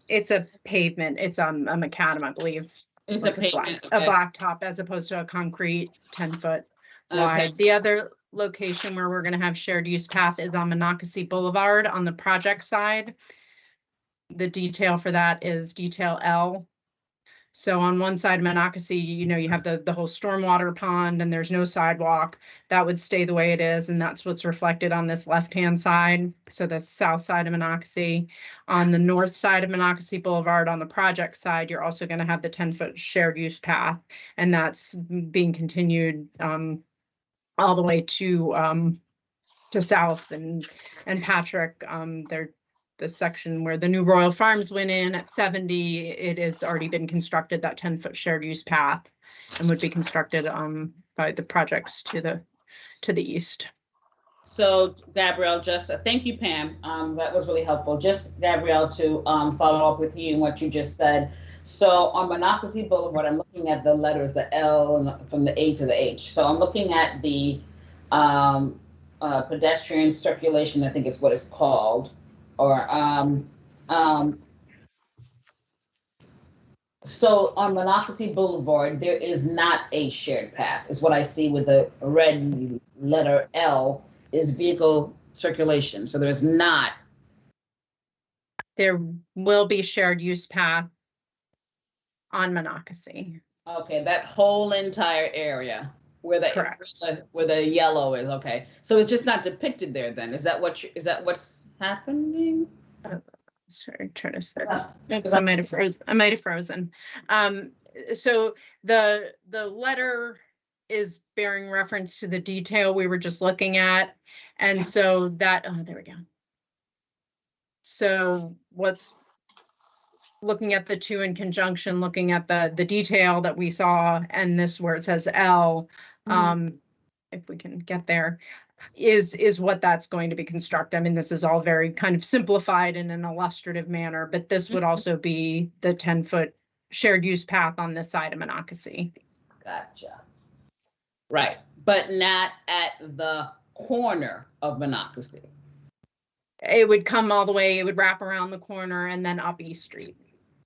It's a pavement. It's a macadam, I believe. It's a like a pavement. blacktop as opposed to a concrete 10-foot Okay. wide. The other location where we're gonna have shared use path is on Monocacy Boulevard on the project side. The detail for that is detail L. So on one side of Monocacy, you know, you have the whole stormwater pond and there's no sidewalk. That would stay the way it is, and that's what's reflected on this left-hand side. So the south side of Monocacy. On the north side of Monocacy Boulevard, on the project side, you're also going to have the 10-foot shared use path, and that's being continued all the way to South and Patrick. The section where the new Royal Farms went in at 70, it has already been constructed, that 10-foot shared use path, and would be constructed by the projects to the east. So Gabrielle, just thank you, Pam. That was really helpful. Just Gabrielle, to follow up with you and what you just said. So on Monocacy Boulevard, I'm looking at the letters, the L and from the A to the H. So I'm looking at the pedestrian circulation, I think is what it's called. Or so on Monocacy Boulevard, there is not a shared path, is what I see with the red letter L is vehicle circulation. So there's not. There will be shared use path on Monocacy. Okay, that whole entire area where the yellow is. Okay, so it's just not depicted there. Then is that what's happening? Sorry, trying to say. Oops, I might have frozen. So the letter is bearing reference to the detail we were just looking at, and so that there we go. So what's looking at the two in conjunction, looking at the detail that we saw, and this where it says L, if we can get there, is what that's going to be constructed. I mean, this is all very kind of simplified in an illustrative manner, but this would also be the 10-foot shared use path on this side of Monocacy. Gotcha. Right, but not at the corner of Monocacy. It would come all the way, it would wrap around the corner and then up East Street.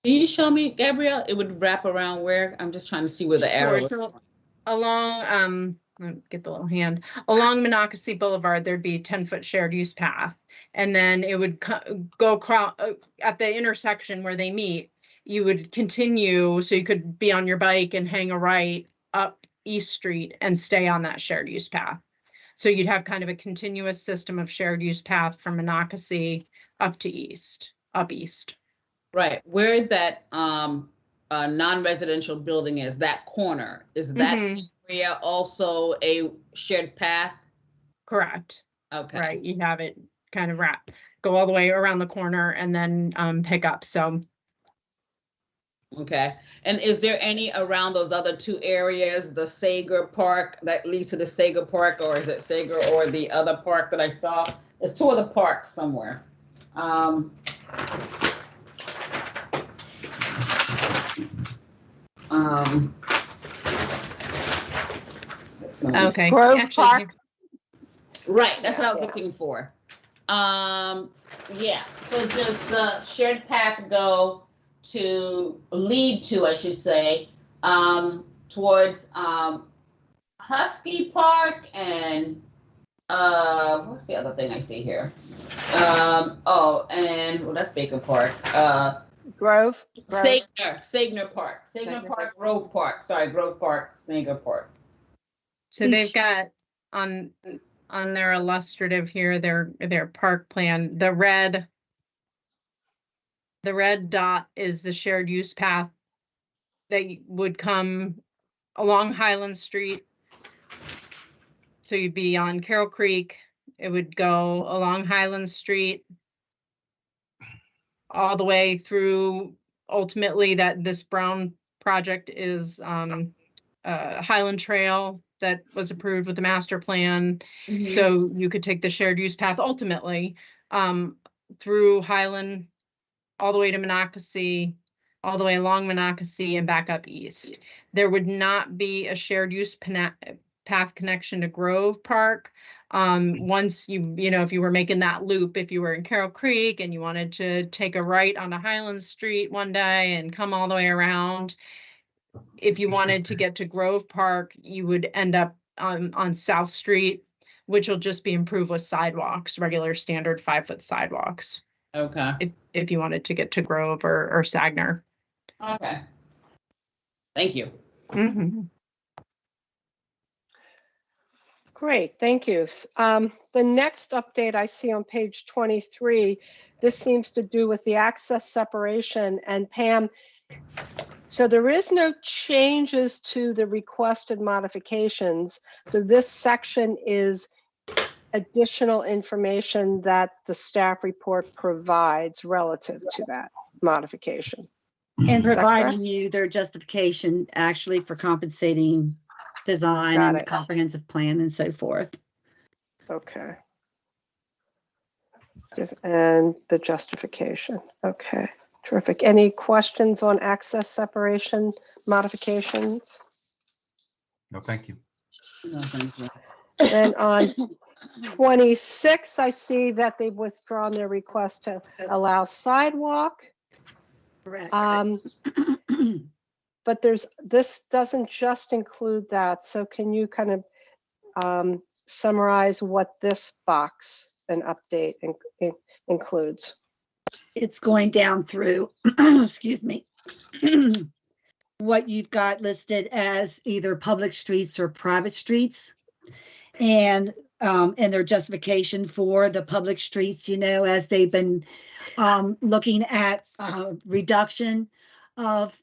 Can you show me, Gabrielle? It would wrap around where? I'm just trying to see where the arrow is. So along, get the little hand, along Monocacy Boulevard, there'd be 10-foot shared use path. And then it would go across at the intersection where they meet. You would continue, so you could be on your bike and hang a right up East Street and stay on that shared use path. So you'd have kind of a continuous system of shared use path from Monocacy up east. Right, where that non-residential building is, that corner, is that area also a shared path? Correct. Okay. Right, you have it kind of go all the way around the corner and then pick up, so. Okay, and is there any around those other two areas, the Sager Park that leads to the Sager Park, or is it Sager or the other park that I saw? There's two other parks somewhere. Okay. Grove Actually, Park. Right, that's what I was looking for. Yeah, so does the shared path lead to, I should say, towards Husky Park and what's the other thing I see here? That's Baker Park. Grove. Sagner Park. Sagner Park, Grove Park. Sorry, Grove Park, Sagner Park. So they've got on their illustrative here, their park plan, the red dot is the shared use path that would come along Highland Street. So you'd be on Carroll Creek. It would go along Highland Street all the way through, ultimately that this Brown project is Highland Trail that was approved with the master plan. So you could take the shared use path ultimately through Highland, all the way to Monocacy, all the way along Monocacy and back up east. There would not be a shared use path connection to Grove Park. Once if you were making that loop, if you were in Carroll Creek and you wanted to take a right onto Highland Street one day and come all the way around, if you wanted to get to Grove Park, you would end up on South Street, which will just be improved with sidewalks, regular standard 5-foot sidewalks. Okay. If you wanted to get to Grove or Sagner. Okay. Thank you. Mhm. Great, thank you. The next update I see on page 23, this seems to do with the access separation. And Pam, so there is no changes to the requested modifications. So this section is additional information that the staff report provides relative to that modification. And that providing you their justification actually for compensating design Got and the it. comprehensive plan and so forth. Okay. And the justification. Okay, terrific. Any questions on access separation modifications? No, thank you. No, thank you. And on 26, I see that they've withdrawn their request to allow sidewalk. Correct. But this doesn't just include that. So can you kind of summarize what this box and update includes? It's going down through, excuse me, what you've got listed as either public streets or private streets. And their justification for the public streets, as they've been looking at reduction of,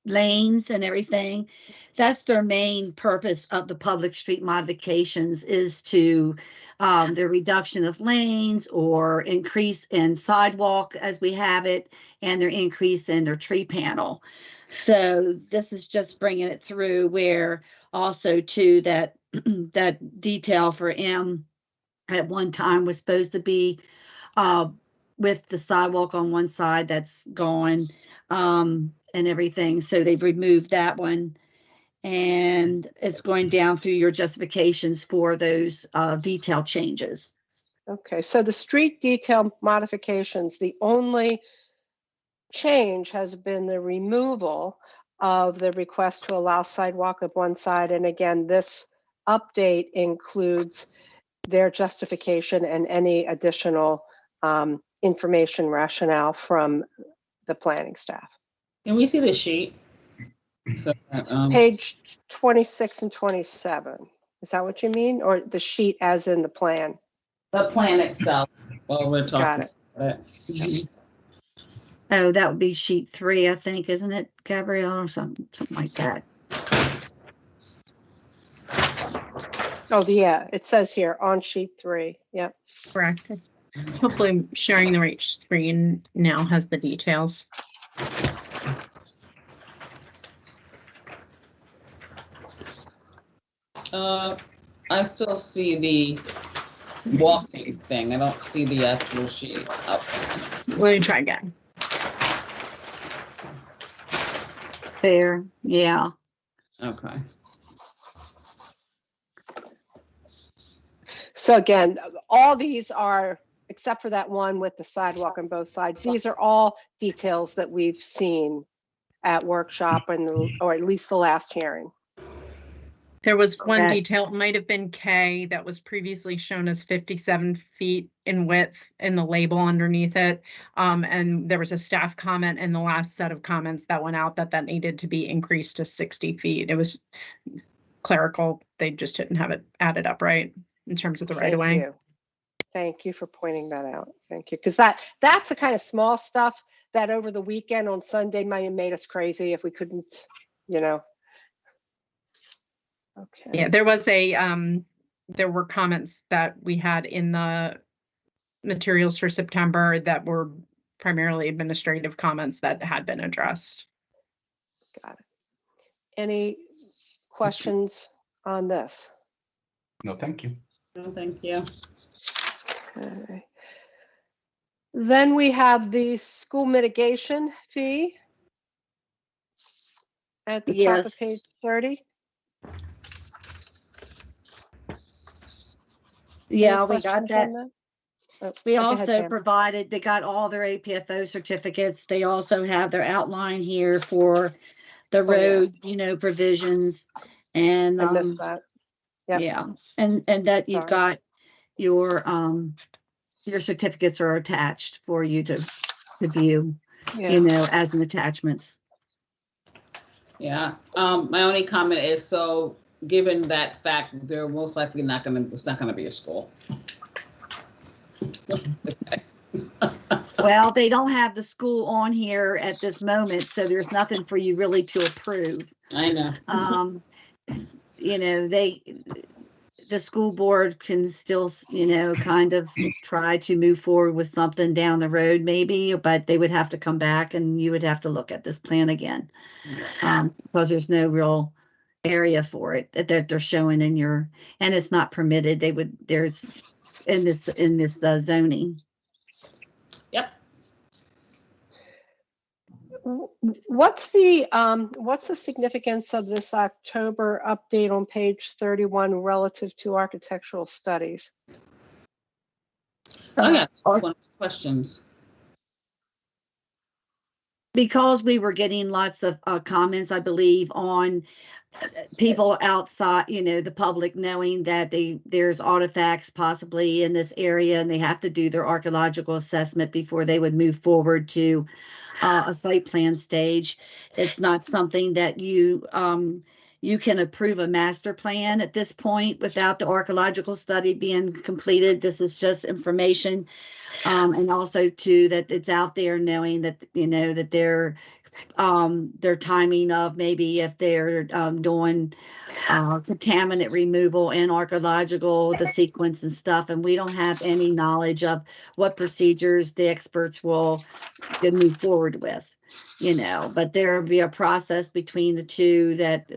lanes and everything. That's their main purpose of the public street modifications, is to the reduction of lanes or increase in sidewalk as we have it, and their increase in their tree panel. So this is just bringing it through where also too that that detail for M at one time was supposed to be with the sidewalk on one side, that's gone, and everything. So they've removed that one, and it's going down through your justifications for those detail changes. Okay, so the street detail modifications, the only change has been the removal of the request to allow sidewalk of one side. And again, this update includes their justification and any additional information rationale from the planning staff. Can we see the sheet? So, Page 26 and 27. Is that what you mean? Or the sheet as in the plan? the plan itself, while we're talking. Got it. about it. Mhm. Oh, that would be sheet 3, I think, isn't it, Gabrielle, or something like that? Oh, yeah, it says here on sheet 3. Yep. Correct. Hopefully sharing the right screen now has the details. I still see the walking thing. I don't see the actual sheet up. Let me try again. There, yeah. Okay. So again, all these are, except for that one with the sidewalk on both sides, these are all details that we've seen at workshop or at least the last hearing. There was one Okay. detail, it might have been K, that was previously shown as 57 feet in width in the label underneath it. And there was a staff comment in the last set of comments that went out that needed to be increased to 60 feet. It was clerical. They just didn't have it added up right in terms of the right of way. Thank you for pointing that out. Thank you. Because that's the kind of small stuff that over the weekend on Sunday might have made us crazy if we couldn't, Okay. Yeah, there was there were comments that we had in the materials for September that were primarily administrative comments that had been addressed. Got it. Any questions on this? No, thank you. No, thank you. Okay. Then we have the school mitigation fee at the top of Yes. page 30. Yeah, Any we got questions that. on We Go ahead, also Pam. provided, they got all their APFO certificates. They also have their outline here for the Oh, yeah. road, you know, provisions. And, I missed that. Yep. yeah, and that you've Sorry. got your certificates are attached for you to view, Yeah. you know, as an attachments. Yeah, my only comment is, so given that fact, they're most likely it's not gonna be a school. Well, they don't have the school on here at this moment, so there's nothing for you really to approve. I know. You know, the school board can still, you know, kind of try to move forward with something down the road maybe, but they would have to come back and you would have to look at this plan again. Because there's no real area for it that they're showing in your, and it's not permitted. There's in this zoning. Yep. What's the significance of this October update on page 31 relative to architectural studies? Oh, yeah, that's one of the questions. Because we were getting lots of comments, I believe, on people outside, you know, the public knowing that there's artifacts possibly in this area and they have to do their archaeological assessment before they would move forward to a site plan stage. It's not something that you can approve a master plan at this point without the archaeological study being completed. This is just information. And also too, that it's out there knowing that, you know, that their timing of maybe if they're doing contaminant removal and archaeological, the sequence and stuff. And we don't have any knowledge of what procedures the experts will move forward with, you know, but there will be a process between the two that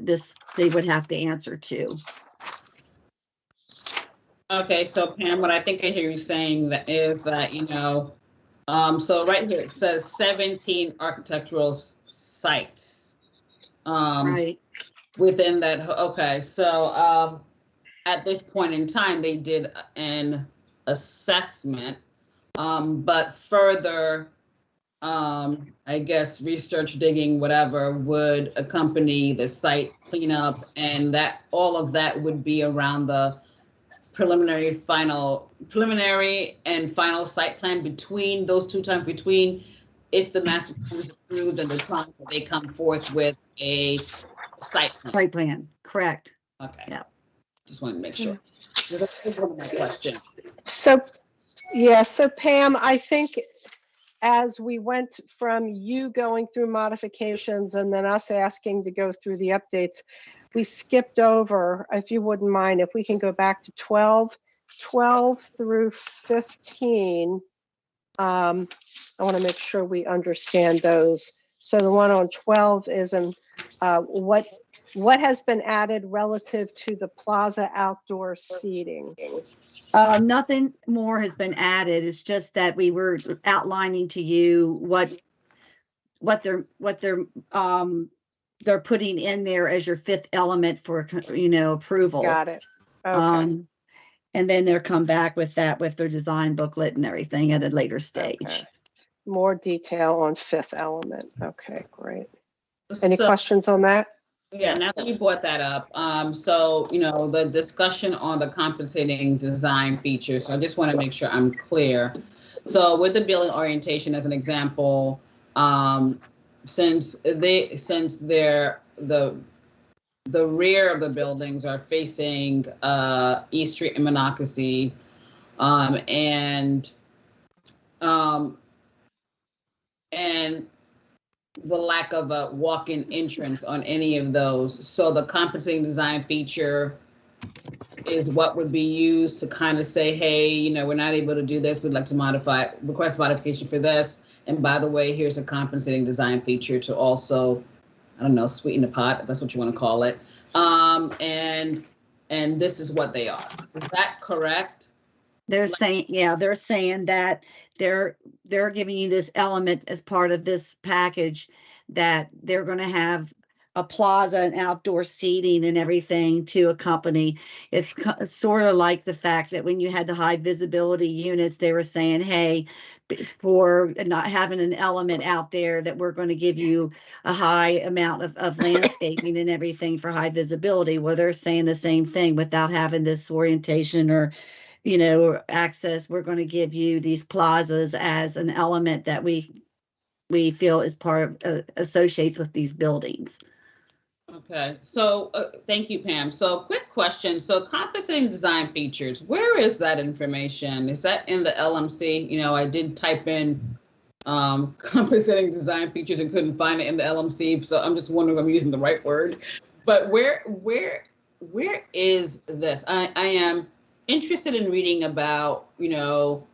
they would have to answer to. Okay, so Pam, what I think I hear you saying is that, you know, so right here it says 17 architectural sites. Right. Within that, okay, so at this point in time, they did an assessment, but further, I guess research, digging, whatever, would accompany the site cleanup, and that all of that would be around the preliminary and final site plan between those two times, between if the master plan is approved and the time that they come forth with a site plan. Site plan, correct. Okay. Yeah. Just wanted to make sure. That's one of my questions. So, yeah, so Pam, I think as we went from you going through modifications and then us asking to go through the updates, we skipped over, if you wouldn't mind, if we can go back to 12 through 15. I want to make sure we understand those. So the one on 12 is what has been added relative to the plaza outdoor seating? Nothing more has been added. It's just that we were outlining to you what they're putting in there as your fifth element for, you know, approval. Got it. Okay. And then they'll come back with that, with their design booklet and everything at a later stage. Okay. More detail on fifth element. Okay, great. Any questions on that? Yeah, now that you brought that up, so, you know, the discussion on the compensating design features, so I just want to make sure I'm clear. So with the building orientation as an example, since the rear of the buildings are facing East Street and Monocacy, and the lack of a walk-in entrance on any of those. So the compensating design feature is what would be used to kind of say, hey, you know, we're not able to do this. We'd like to request modification for this. And by the way, here's a compensating design feature to also, I don't know, sweeten the pot, if that's what you want to call it. And this is what they are. Is that correct? They're saying, yeah, they're saying that they're giving you this element as part of this package, that they're going to have a plaza and outdoor seating and everything to accompany. It's sort of like the fact that when you had the high visibility units, they were saying, hey, for not having an element out there, that we're going to give you a high amount of landscaping and everything for high visibility. Well, they're saying the same thing without having this orientation or, you know, access. We're going to give you these plazas as an element that we feel is part of associates with these buildings. Okay, so thank you, Pam. So quick question. So compensating design features, where is that information? Is that in the LMC? You know, I did type in compensating design features and couldn't find it in the LMC. So I'm just wondering if I'm using the right word. But where is this? I am interested in reading about, you know,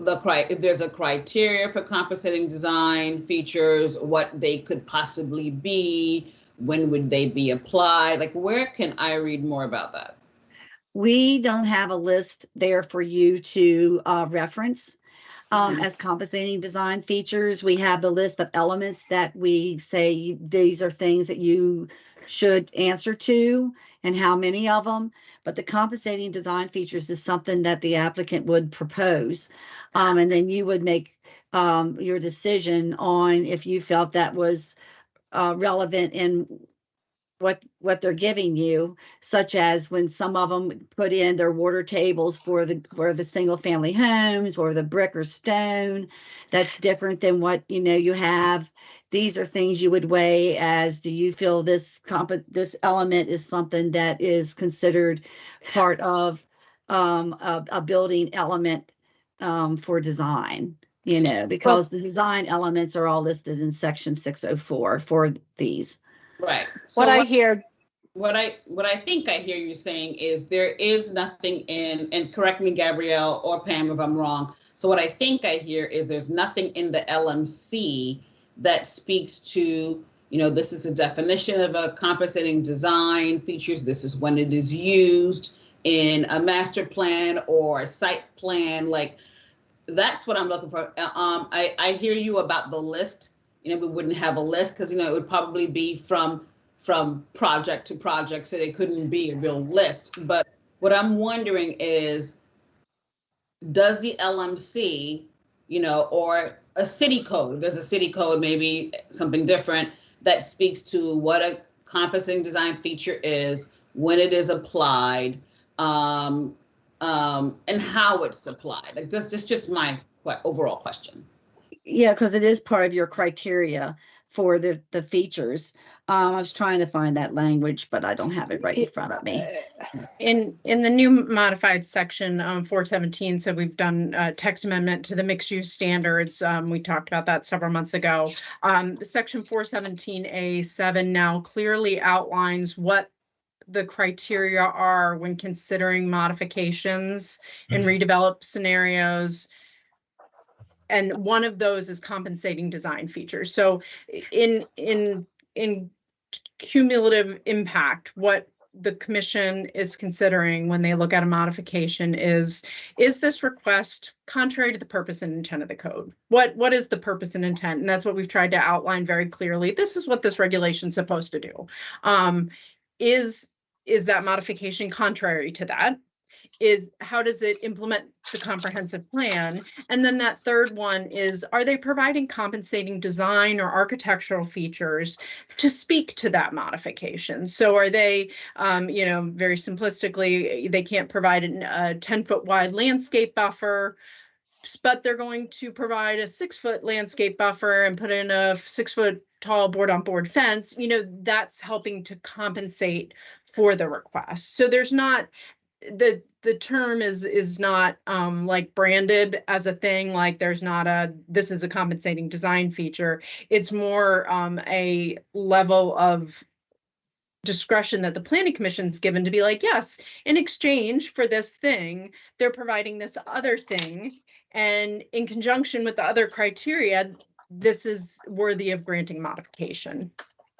if there's a criteria for compensating design features, what they could possibly be, when would they be applied? Like, where can I read more about that? We don't have a list there for you to reference as compensating design features. We have the list of elements that we say these are things that you should answer to and how many of them. But the compensating design features is something that the applicant would propose. And then you would make your decision on if you felt that was relevant in what they're giving you, such as when some of them put in their water tables for the single family homes or the brick or stone. That's different than what, you know, you have. These are things you would weigh as, do you feel this element is something that is considered part of a building element for design, you know, because the design elements are all listed in section 604 for these. Right. So What I hear, what I think I hear you saying is there is nothing in, and correct me, Gabrielle or Pam, if I'm wrong. So what I think I hear is there's nothing in the LMC that speaks to, you know, this is a definition of a compensating design features. This is when it is used in a master plan or a site plan. Like, that's what I'm looking for. I hear you about the list. You know, we wouldn't have a list because, you know, it would probably be from project to project, so they couldn't be a real list. But what I'm wondering is, does the LMC, you know, or a city code, there's a city code, maybe something different, that speaks to what a compensating design feature is, when it is applied, and how it's applied? Like, this is just my overall question. Yeah, because it is part of your criteria for the features. I was trying to find that language, but I don't have it right in front of me. In the new modified section 417, so we've done a text amendment to the mixed use standards. We talked about that several months ago. Section 417A7 now clearly outlines what the criteria are when considering modifications in redeveloped scenarios. And one of those is compensating design features. So in cumulative impact, what the commission is considering when they look at a modification is this request contrary to the purpose and intent of the code? What is the purpose and intent? And that's what we've tried to outline very clearly. This is what this regulation is supposed to do. Is that modification contrary to that? How does it implement the comprehensive plan? And then that third one is, are they providing compensating design or architectural features to speak to that modification? So are they, you know, very simplistically, they can't provide a 10-foot wide landscape buffer, but they're going to provide a 6-foot landscape buffer and put in a 6-foot tall board-on-board fence. You know, that's helping to compensate for the request. So there's not, the term is not like branded as a thing, like there's not this is a compensating design feature. It's more a level of discretion that the planning commission's given to be like, yes, in exchange for this thing, they're providing this other thing. And in conjunction with the other criteria, this is worthy of granting modification.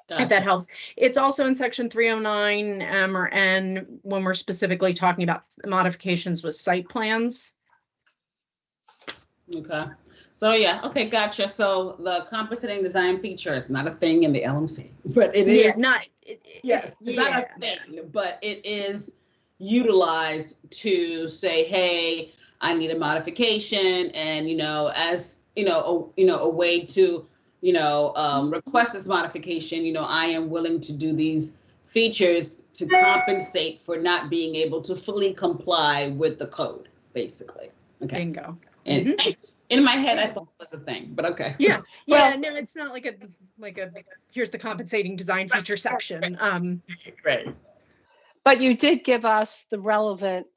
Gotcha. If that helps. It's also in section 309 M or N when we're specifically talking about modifications with site plans. Okay. So yeah, okay, gotcha. So the compensating design feature is not a thing in the LMC, but it Yeah, is. not, Yes, it's not yeah. a thing, but it is utilized to say, hey, I need a modification, and as a way to request this modification. I am willing to do these features to compensate for not being able to fully comply with the code, basically. Okay. Bingo. And in my head, I thought it was a thing, but okay. Yeah, Well- no, it's not like a here's the compensating design feature section. Right. But you did give us the relevant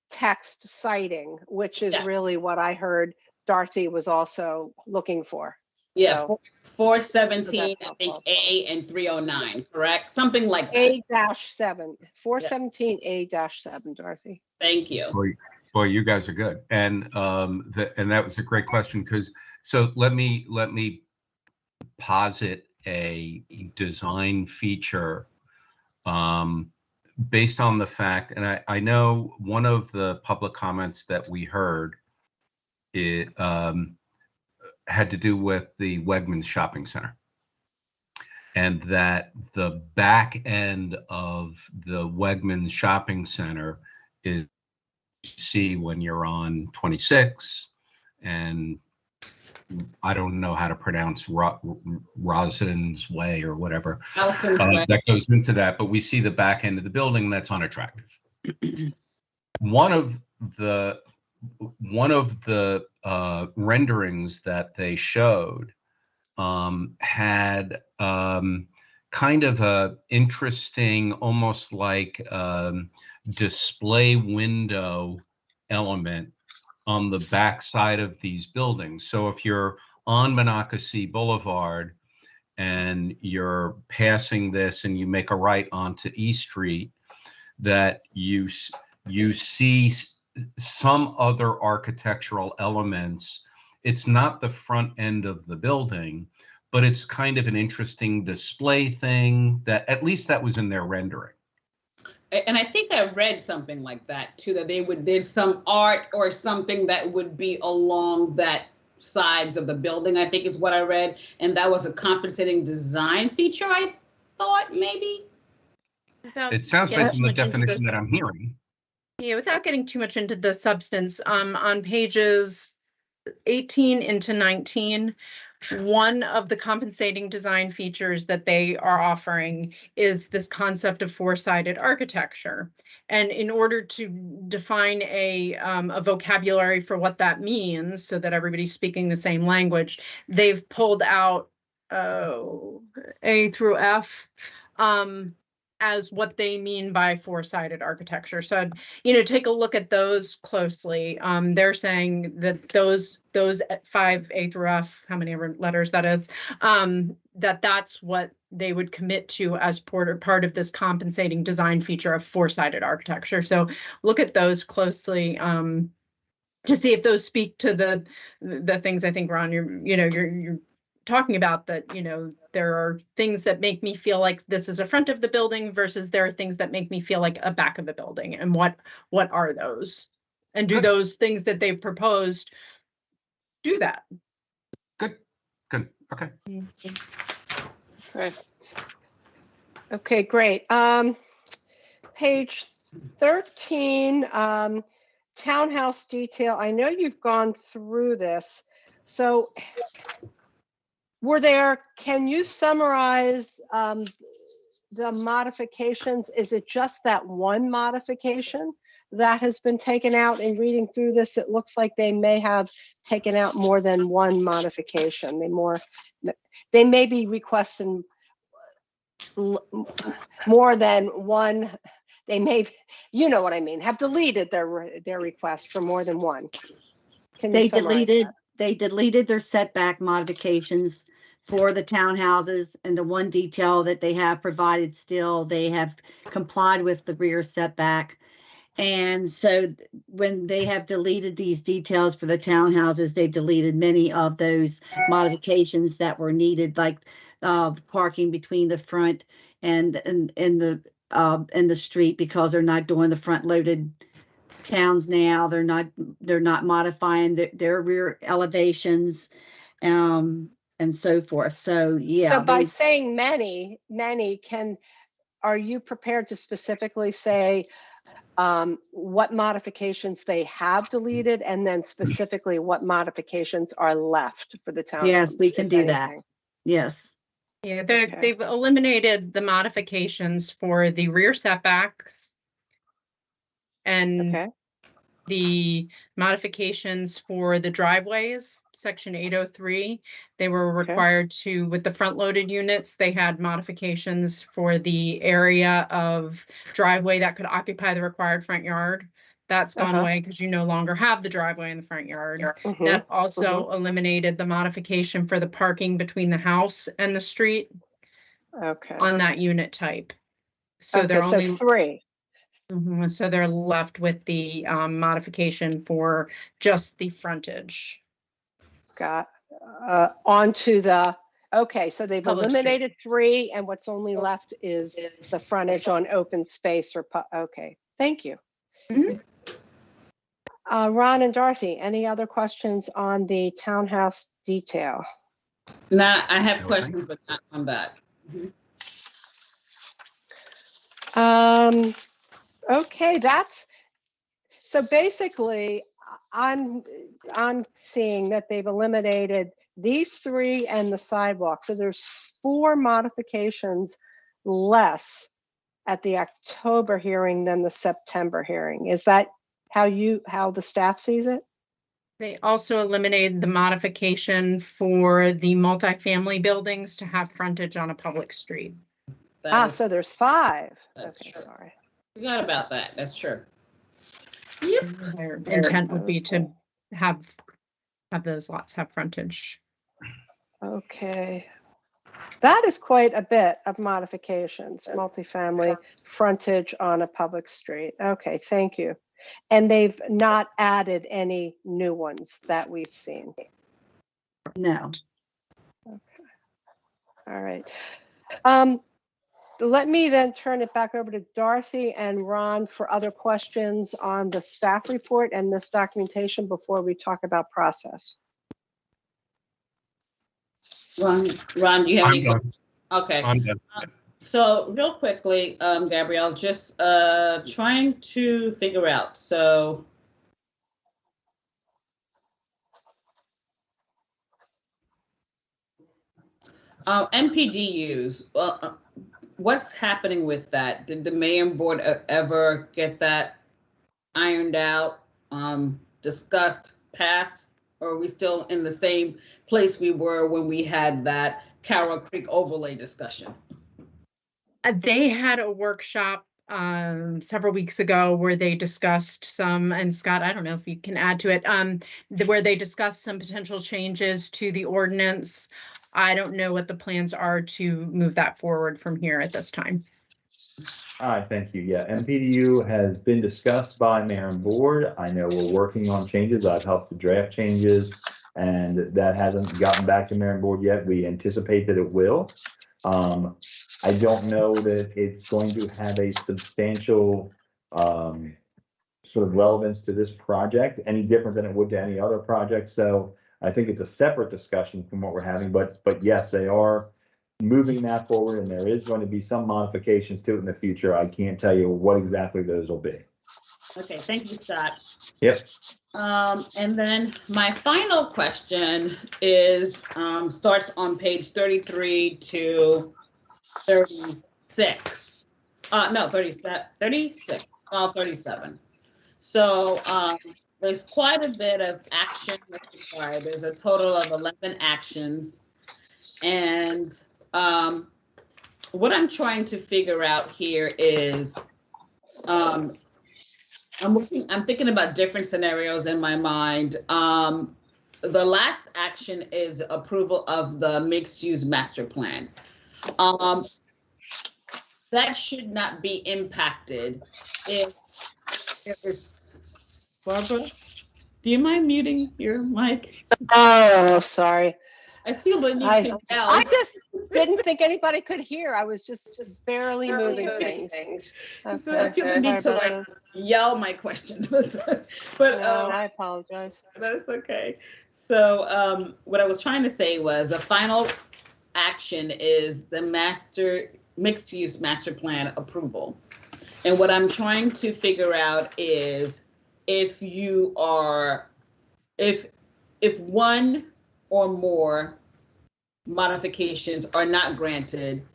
text citing, which is Yes. really what I heard Dorothy was also looking for. Yeah, So, 417, So I that's think helpful. A and 309, correct? Something like that. A-7, 417A-7, Dorothy. Thank you. Boy, you guys are good. And that was a great question, because so let me posit a design feature based on the fact, and I know one of the public comments that we heard it had to do with the Wegmans shopping center, and that the back end of the Wegmans shopping center is see when you're on 26, and I don't know how to pronounce Rosin's Way or whatever Allison's Way. that goes into that, but we see the back end of the building. That's unattractive. One of the renderings that they showed had kind of a interesting, almost like display window element on the back side of these buildings. So if you're on Monocacy Boulevard and you're passing this and you make a right onto East Street, that you see some other architectural elements. It's not the front end of the building, but it's kind of an interesting display thing that at least that was in their rendering. And I think I read something like that too, that there's some art or something that would be along that sides of the building, I think is what I read. And that was a compensating design feature, I thought maybe. It sounds based on the definition that I'm hearing. Yeah, without getting too much into the substance, on pages 18 into 19, one of the compensating design features that they are offering is this concept of four-sided architecture. And in order to define a vocabulary for what that means, so that everybody's speaking the same language, they've pulled out A through F as what they mean by four-sided architecture. So, take a look at those closely. They're saying that those 5 A through F, how many letters that is, that's what they would commit to as part of this compensating design feature of four-sided architecture. So look at those closely to see if those speak to the things I think, Ron, you're talking about, that there are things that make me feel like this is a front of the building versus there are things that make me feel like a back of the building, and what are those, and do those things that they've proposed do that? Good. Okay. Okay, great. Page 13, townhouse detail. I know you've gone through this. So can you summarize the modifications? Is it just that one modification that has been taken out? In reading through this, it looks like they may have taken out more than one modification. They may be requesting more than one. They may, what I mean, have deleted their request for more than one. Can you summarize that? They deleted their setback modifications for the townhouses, and the one detail that they have provided still, they have complied with the rear setback. And so when they have deleted these details for the townhouses, they've deleted many of those modifications that were needed, like parking between the front and the street, because they're not doing the front loaded towns now. They're not modifying their rear elevations, and so forth. So yeah. So by saying many, are you prepared to specifically say what modifications they have deleted, and then specifically what modifications are left for the town? Yes, we can do that. Yes. Yeah, Okay. they've eliminated the modifications for the rear setbacks and Okay. the modifications for the driveways, section 803. They were Okay. required to, with the front loaded units, they had modifications for the area of driveway that could occupy the required front yard. That's gone away because you no longer have the driveway in the front yard. Mhm. That also eliminated the modification for the parking between the house and the street Okay. on that unit type. So Okay, they're so only 3. So they're left with the modification for just the frontage. Got onto the. Okay, so they've Public street. eliminated 3, and what's only left is the frontage on open space or. Okay, thank you. Mhm. Ron and Dorothy, any other questions on the townhouse detail? Nah, I have questions, but not come back. Okay, so basically, I'm seeing that they've eliminated these 3 and the sidewalk. So there's 4 modifications less at the October hearing than the September hearing. Is that how the staff sees it? They also eliminated the modification for the multifamily buildings to have frontage on a public street. So there's 5. That's Okay, true. sorry. Forgot about that. That's true. Yep. Their intent would be to have those lots have frontage. Okay. That is quite a bit of modifications, multifamily frontage on a public street. Okay, thank you. And they've not added any new ones that we've seen. No. Okay. All right. Let me then turn it back over to Dorothy and Ron for other questions on the staff report and this documentation before we talk about process. Ron, do you have any? I'm done. Okay. I'm done. So real quickly, Gabrielle, just trying to figure out. So MPDUs, what's happening with that? Did the mayor and board ever get that ironed out, discussed, passed, or are we still in the same place we were when we had that Carroll Creek overlay discussion? They had a workshop several weeks ago where they discussed some, and Scott, I don't know if you can add to it, where they discussed some potential changes to the ordinance. I don't know what the plans are to move that forward from here at this time. All right, thank you. Yeah, MPDU has been discussed by mayor and board. I know we're working on changes. I've helped to draft changes, and that hasn't gotten back to mayor and board yet. We anticipate that it will. I don't know that it's going to have a substantial sort of relevance to this project, any different than it would to any other project. So I think it's a separate discussion from what we're having, but yes, they are moving that forward, and there is going to be some modifications to it in the future. I can't tell you what exactly those will be. Okay, thank you, Scott. Yep. And then my final question is, starts on page 33 to 36. No, 36, 37. So there's quite a bit of action that's required. There's a total of 11 actions. And what I'm trying to figure out here is, I'm thinking about different scenarios in my mind. The last action is approval of the mixed-use master plan. That should not be impacted if Barbara, do you mind muting your mic? Oh, sorry. I feel the need I to yell. I just didn't think anybody could hear. I was just barely moving things. So I feel the need to Sorry about like yell my question. But No, I apologize. that's okay. So what I was trying to say was the final action is the mixed use master plan approval. And what I'm trying to figure out is if one or more modifications are not granted,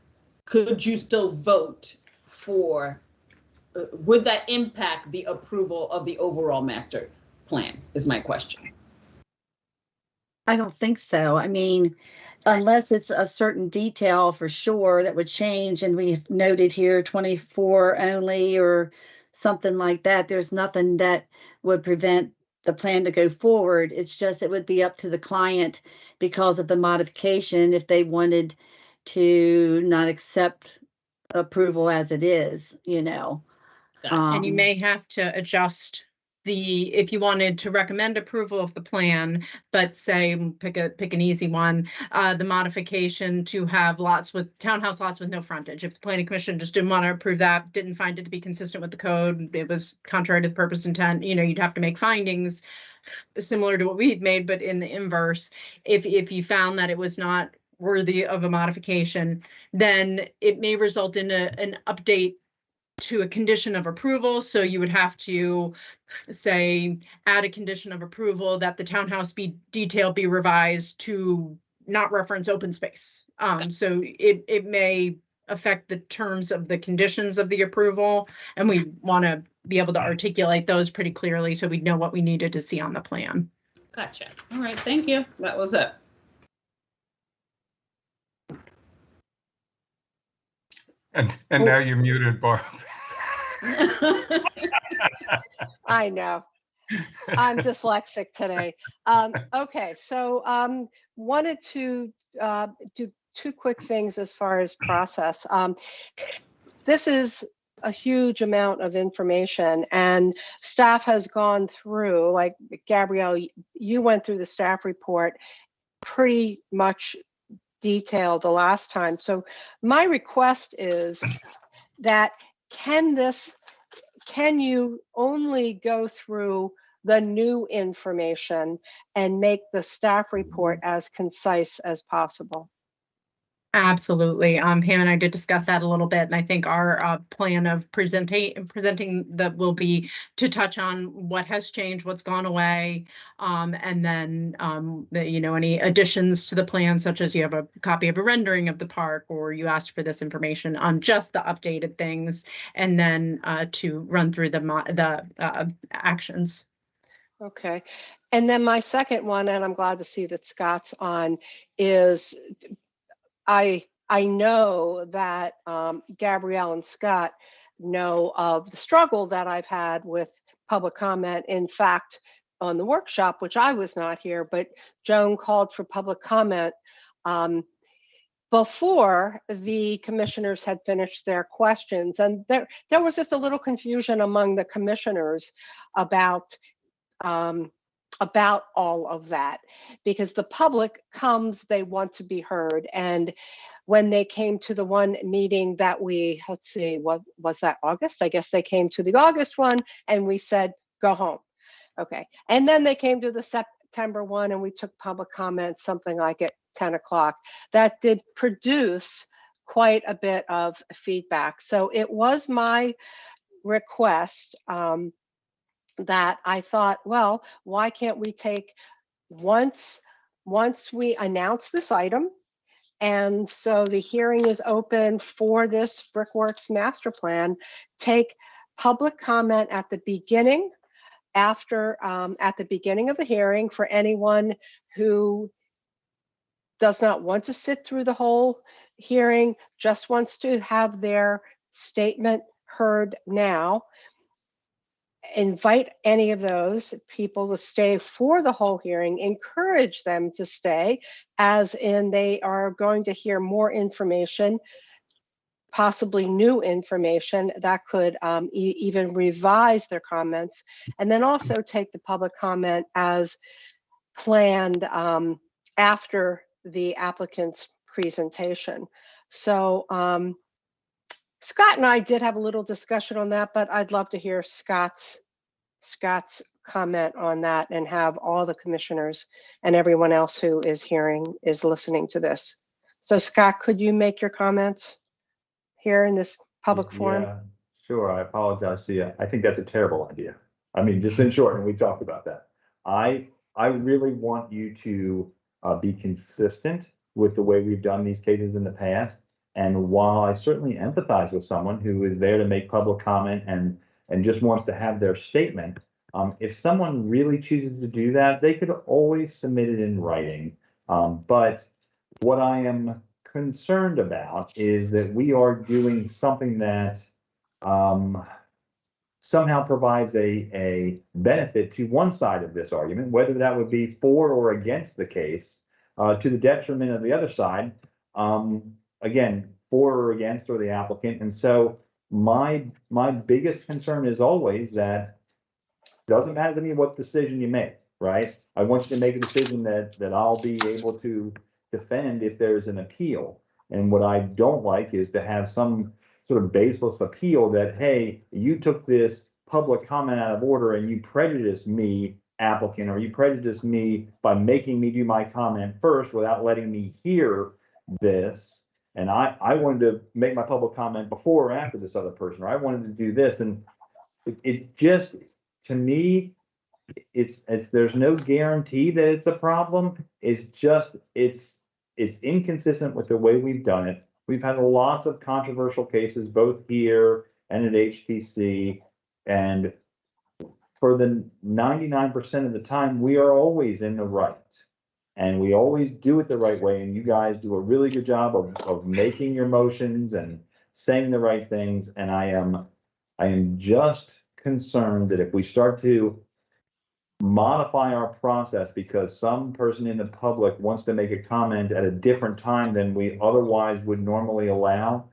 could you still vote for, would that impact the approval of the overall master plan is my question. I don't think so. I mean, unless it's a certain detail for sure that would change, and we've noted here 24 only or something like that, there's nothing that would prevent the plan to go forward. It's just, it would be up to the client because of the modification if they wanted to not accept approval as it is, you know. And you may have to adjust if you wanted to recommend approval of the plan, but say, pick an easy one, the modification to have townhouse lots with no frontage. If the planning commission just didn't want to approve that, didn't find it to be consistent with the code, it was contrary to the purpose intent, you'd have to make findings similar to what we've made, but in the inverse. If you found that it was not worthy of a modification, then it may result in an update to a condition of approval. So you would have to say, add a condition of approval that the townhouse detail be revised to not reference open space. So it may affect the terms of the conditions of the approval, and we want to be able to articulate those pretty clearly so we know what we needed to see on the plan. Gotcha. All right, thank you. That was it. And now you're muted, Barb. I know. I'm dyslexic today. Okay, so wanted to do two quick things as far as process. This is a huge amount of information, and staff has gone through, like Gabrielle, you went through the staff report pretty much detailed the last time. So my request is that can you only go through the new information and make the staff report as concise as possible? Absolutely. Pam and I did discuss that a little bit, and I think our plan of presenting that will be to touch on what has changed, what's gone away, and then any additions to the plan, such as you have a copy of a rendering of the park, or you asked for this information on just the updated things, and then to run through the actions. Okay, and then my second one, and I'm glad to see that Scott's on, is I know that Gabrielle and Scott know of the struggle that I've had with public comment. In fact, on the workshop, which I was not here, but Joan called for public comment before the commissioners had finished their questions. And there was just a little confusion among the commissioners about all of that, because the public comes, they want to be heard. And when they came to the one meeting that let's see, what was that, August? I guess they came to the August one and we said, go home. Okay. And then they came to the September one and we took public comment, something like at 10 o'clock. That did produce quite a bit of feedback. So it was my request that I thought, well, why can't we take once we announce this item, and so the hearing is open for this Brickworks master plan, take public comment at the beginning, at the beginning of the hearing, for anyone who does not want to sit through the whole hearing, just wants to have their statement heard now. Invite any of those people to stay for the whole hearing, encourage them to stay, as in they are going to hear more information, possibly new information that could even revise their comments, and then also take the public comment as planned after the applicant's presentation. So Scott and I did have a little discussion on that, but I'd love to hear Scott's comment on that and have all the commissioners and everyone else who is listening to this. So Scott, could you make your comments here in this public forum? Yeah, sure. I apologize to you. I think that's a terrible idea. I mean, just in short, and we talked about that. I really want you to be consistent with the way we've done these cases in the past. And while I certainly empathize with someone who is there to make public comment and just wants to have their statement, if someone really chooses to do that, they could always submit it in writing. But what I am concerned about is that we are doing something that somehow provides a benefit to one side of this argument, whether that would be for or against the case, to the detriment of the other side. Again, for or against, or the applicant. And so my biggest concern is always that doesn't matter to me what decision you make, right? I want you to make a decision that I'll be able to defend if there's an appeal. And what I don't like is to have some sort of baseless appeal that, hey, you took this public comment out of order and you prejudiced me, applicant, or you prejudiced me by making me do my comment first without letting me hear this. And I wanted to make my public comment before or after this other person, or I wanted to do this. And it just, to me, it's there's no guarantee that it's a problem. It's just, it's inconsistent with the way we've done it. We've had lots of controversial cases, both here and at HTC. And for the 99% of the time, we are always in the right. And we always do it the right way. And you guys do a really good job of making your motions and saying the right things. And I am just concerned that if we start to modify our process because some person in the public wants to make a comment at a different time than we otherwise would normally allow,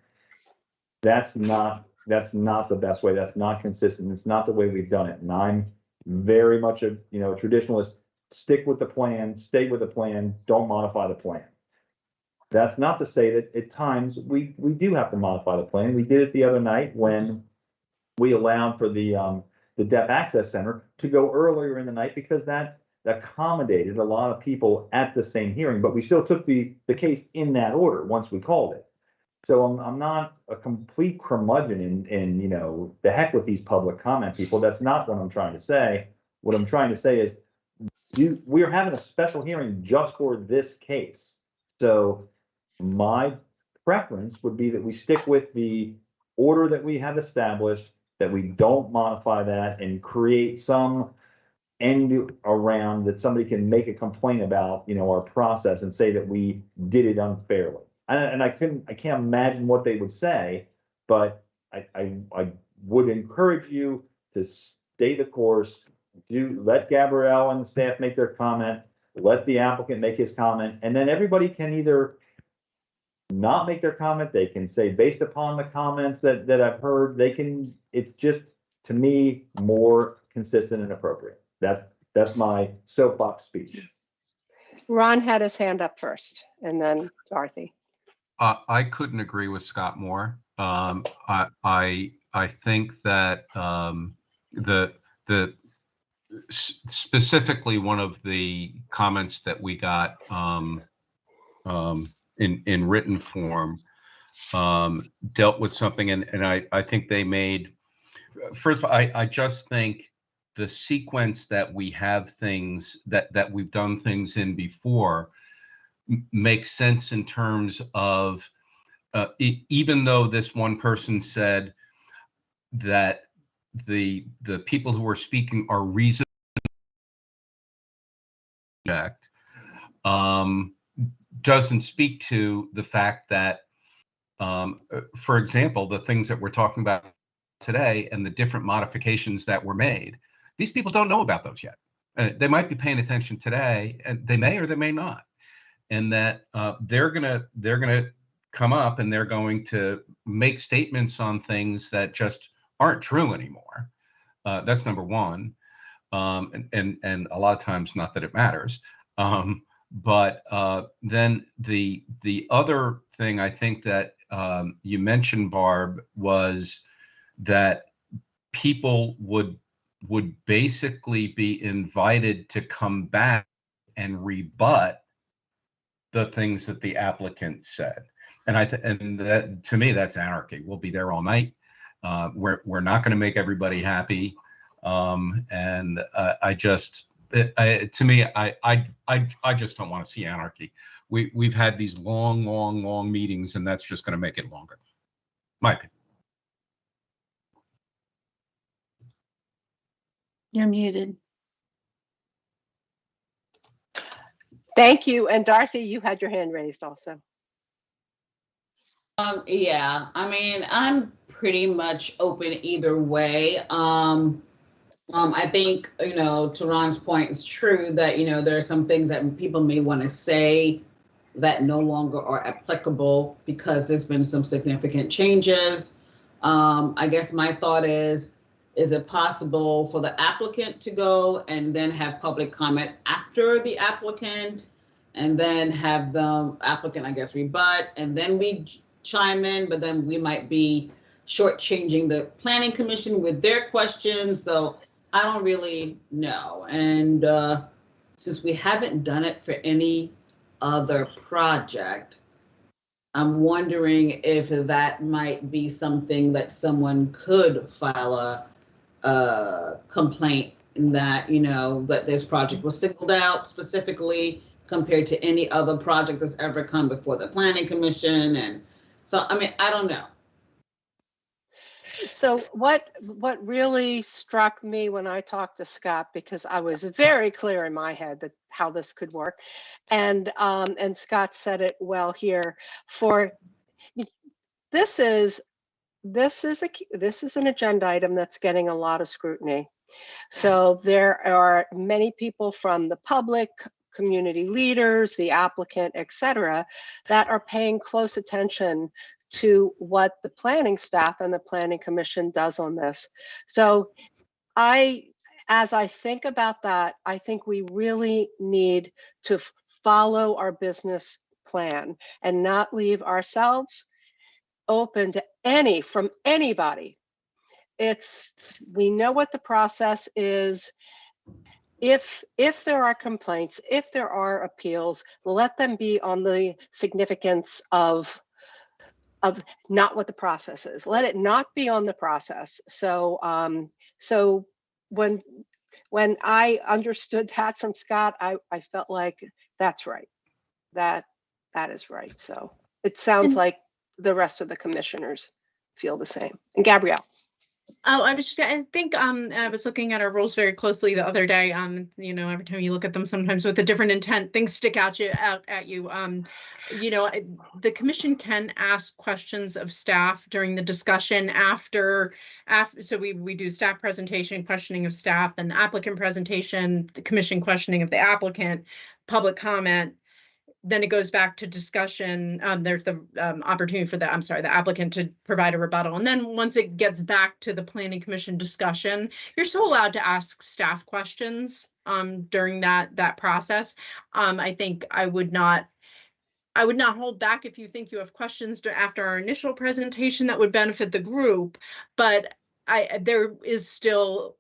that's not the best way. That's not consistent. It's not the way we've done it. And I'm very much a traditionalist. Stick with the plan, stay with the plan, don't modify the plan. That's not to say that at times we do have to modify the plan. We did it the other night when we allowed for the Deaf Access Center to go earlier in the night because that accommodated a lot of people at the same hearing, but we still took the case in that order once we called it. So I'm not a complete curmudgeon in the heck with these public comment people. That's not what I'm trying to say. What I'm trying to say is we're having a special hearing just for this case. So my preference would be that we stick with the order that we have established, that we don't modify that and create some end around that somebody can make a complaint about, our process and say that we did it unfairly. And I can't imagine what they would say, but I would encourage you to stay the course. Let Gabrielle and the staff make their comment, let the applicant make his comment, and then everybody can either not make their comment, they can say based upon the comments that I've heard, it's just, to me, more consistent and appropriate. That's my soapbox speech. Ron had his hand up first, and then Dorothy. I couldn't agree with Scott more. I think that specifically one of the comments that we got in written form dealt with something, and I think they made, first of all, I just think the sequence that we have things that we've done things in before makes sense in terms of even though this one person said that the people who are speaking are reasonable, doesn't speak to the fact that, for example, the things that we're talking about today and the different modifications that were made, these people don't know about those yet. They might be paying attention today, and they may or they may not, and that they're gonna come up and they're going to make statements on things that just aren't true anymore. That's number one, and a lot of times, not that it matters. But then the other thing I think that you mentioned, Barb, was that people would basically be invited to come back and rebut the things that the applicant said. And and that, to me, that's anarchy. We'll be there all night. We're not going to make everybody happy. And I just, to me, I just don't want to see anarchy. We've had these long meetings, and that's just going to make it longer. My opinion. You're muted. Thank you. And Dorothy, you had your hand raised also. Yeah, I mean, I'm pretty much open either way. I think, you know, to Ron's point, it's true that, you know, there are some things that people may want to say that no longer are applicable because there's been some significant changes. I guess my thought is it possible for the applicant to go and then have public comment after the applicant, and then have the applicant, I guess, rebut, and then we chime in, but then we might be shortchanging the planning commission with their questions. So I don't really know. And since we haven't done it for any other project, I'm wondering if that might be something that someone could file a complaint in that, you know, that this project was singled out specifically compared to any other project that's ever come before the planning commission. And so, I mean, I don't know. So what really struck me when I talked to Scott, because I was very clear in my head that how this could work, and Scott said it well here. For this is an agenda item that's getting a lot of scrutiny. So there are many people from the public, community leaders, the applicant, et cetera, that are paying close attention to what the planning staff and the planning commission does on this. So as I think about that, I think we really need to follow our business plan and not leave ourselves open to from anybody. We know what the process is. If there are complaints, if there are appeals, let them be on the significance of not what the process is. Let it not be on the process. So so when I understood that from Scott, I felt like that's right. That is right. So it sounds like the rest of the commissioners feel the same. And Gabrielle. Oh, I think I was looking at our rules very closely the other day. You know, every time you look at them, sometimes with a different intent, things stick out at you. You know, the commission can ask questions of staff during the discussion after. So we do staff presentation, questioning of staff, and the applicant presentation, the commission questioning of the applicant, public comment. Then it goes back to discussion. There's the opportunity for the applicant to provide a rebuttal. And then once it gets back to the planning commission discussion, you're still allowed to ask staff questions during that process. I think I would not hold back if you think you have questions after our initial presentation that would benefit the group, but there is still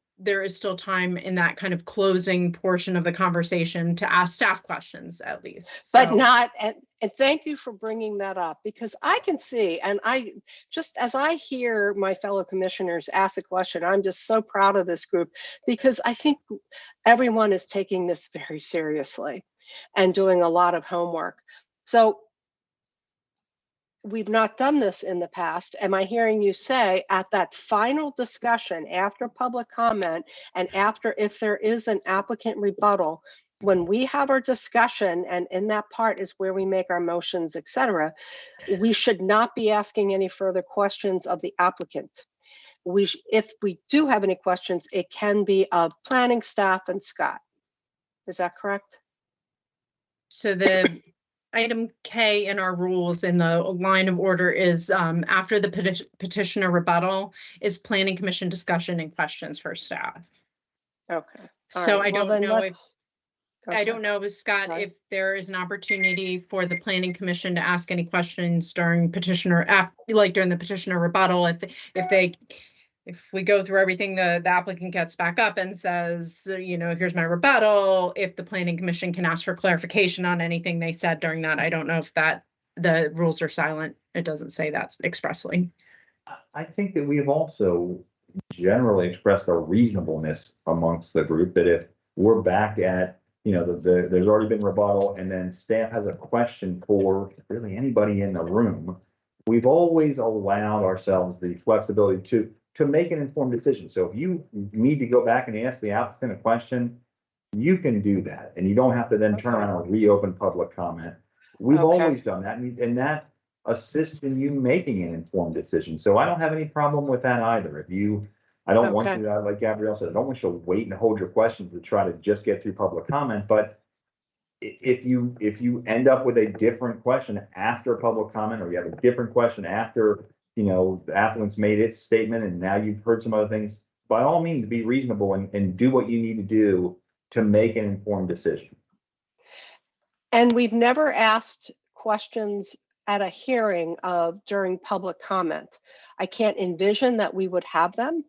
time in that kind of closing portion of the conversation to ask staff questions at least. But not, and thank you for bringing that up, because I can see, and I just, as I hear my fellow commissioners ask a question, I'm just so proud of this group, because I think everyone is taking this very seriously and doing a lot of homework. So we've not done this in the past. Am I hearing you say at that final discussion after public comment and after, if there is an applicant rebuttal, when we have our discussion, and in that part is where we make our motions, et cetera, we should not be asking any further questions of the applicant. If we do have any questions, it can be of planning staff and Scott. Is that correct? So the item K in our rules in the line of order is after the petitioner rebuttal is planning commission discussion and questions for staff. Okay. So I don't know if I don't know, Scott, Right. if there is an opportunity for the planning commission to ask any questions during petitioner, like during the petitioner rebuttal, if we go through everything, the applicant gets back up and says, here's my rebuttal, if the planning commission can ask for clarification on anything they said during that. I don't know if the rules are silent. It doesn't say that expressly. I think that we've also generally expressed a reasonableness amongst the group that if we're back at, there's already been rebuttal and then staff has a question for really anybody in the room, we've always allowed ourselves the flexibility to make an informed decision. So if you need to go back and ask the applicant a question, you can do that. And you don't have to then turn around and reopen public comment. We've Okay. always done that, and that assists in you making an informed decision. So I don't have any problem with that either. I don't want Okay. you to, like Gabrielle said, I don't want you to wait and hold your questions to try to just get through public comment, but if you end up with a different question after public comment, or you have a different question after, the applicant's made its statement and now you've heard some other things, by all means, be reasonable and do what you need to do to make an informed decision. And we've never asked questions at a hearing during public comment. I can't envision that we would have them.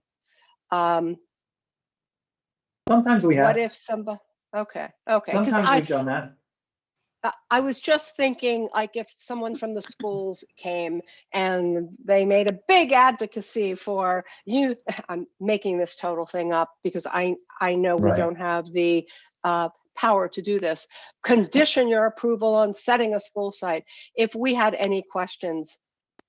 Sometimes we have, What if somebody, okay, because sometimes we've done that. I was just thinking, like, if someone from the schools came and they made a big advocacy for you, I'm making this total thing up because I know we Right. don't have the power to do this. Condition your approval on setting a school site. If we had any questions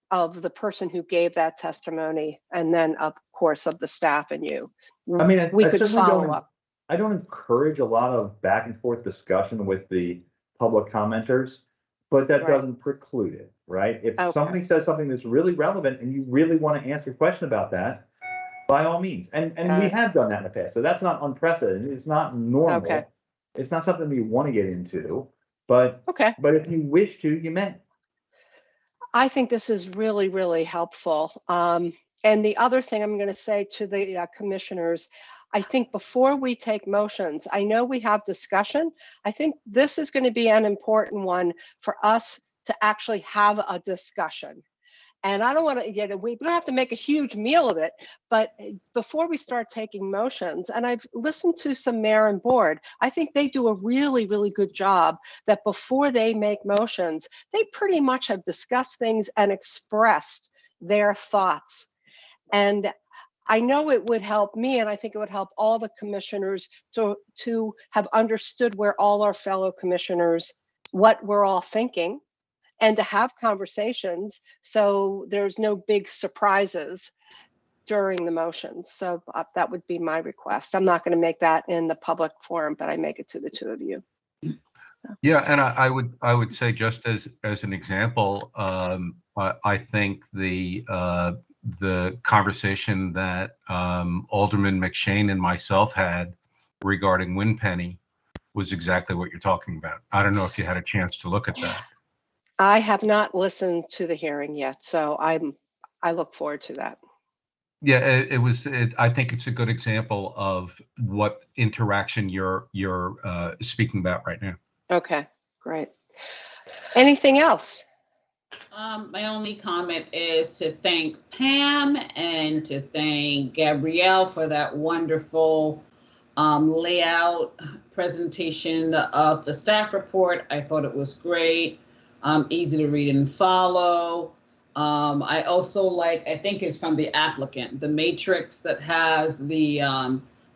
of the person who gave that testimony, and then of course of the staff and you, I mean, we I could certainly follow don't- up. I don't encourage a lot of back and forth discussion with the public commenters, but that Right. doesn't preclude it, right? If Okay. somebody says something that's really relevant and you really want to answer a question about that, by all means. And we have done that in the past. So that's not unprecedented. It's not normal. Okay. It's not something we want to get into, but Okay. if you wish to, you may. I think this is really, really helpful. And the other thing I'm going to say to the commissioners, I think before we take motions, I know we have discussion. I think this is going to be an important one for us to actually have a discussion. And I don't want to, we don't have to make a huge meal of it, but before we start taking motions, and I've listened to some mayor and board, I think they do a really, really good job that before they make motions, they pretty much have discussed things and expressed their thoughts. And I know it would help me, and I think it would help all the commissioners to have understood where all our fellow commissioners, what we're all thinking, and to have conversations so there's no big surprises during the motions. So that would be my request. I'm not going to make that in the public forum, but I make it to the two of you. Yeah, and I would say, just as an example, I think the conversation that Alderman McShane and myself had regarding Winpenny was exactly what you're talking about. I don't know if you had a chance to look at that. I have not listened to the hearing yet, so I look forward to that. Yeah, it was. I think it's a good example of what interaction you're speaking about right now. Okay, great. Anything else? My only comment is to thank Pam and to thank Gabrielle for that wonderful layout presentation of the staff report. I thought it was great, easy to read and follow. I also I think it's from the applicant, the matrix that has the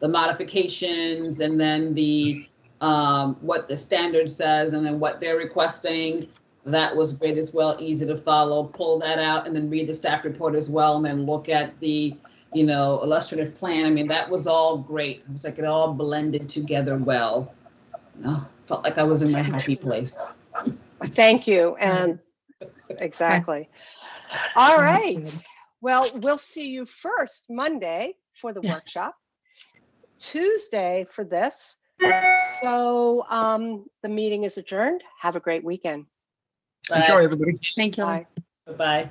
modifications and then the what the standard says and then what they're requesting. That was great as well, easy to follow. Pull that out and then read the staff report as well, and then look at the illustrative plan. I mean, that was all great. It was like it all blended together well. Felt like I was in my happy place. Thank you, and exactly. All right. Well, we'll see you first Monday for the workshop, Tuesday for this. So the meeting is adjourned. Have a great weekend. Enjoy, everybody. Thank you. Bye. Bye-bye.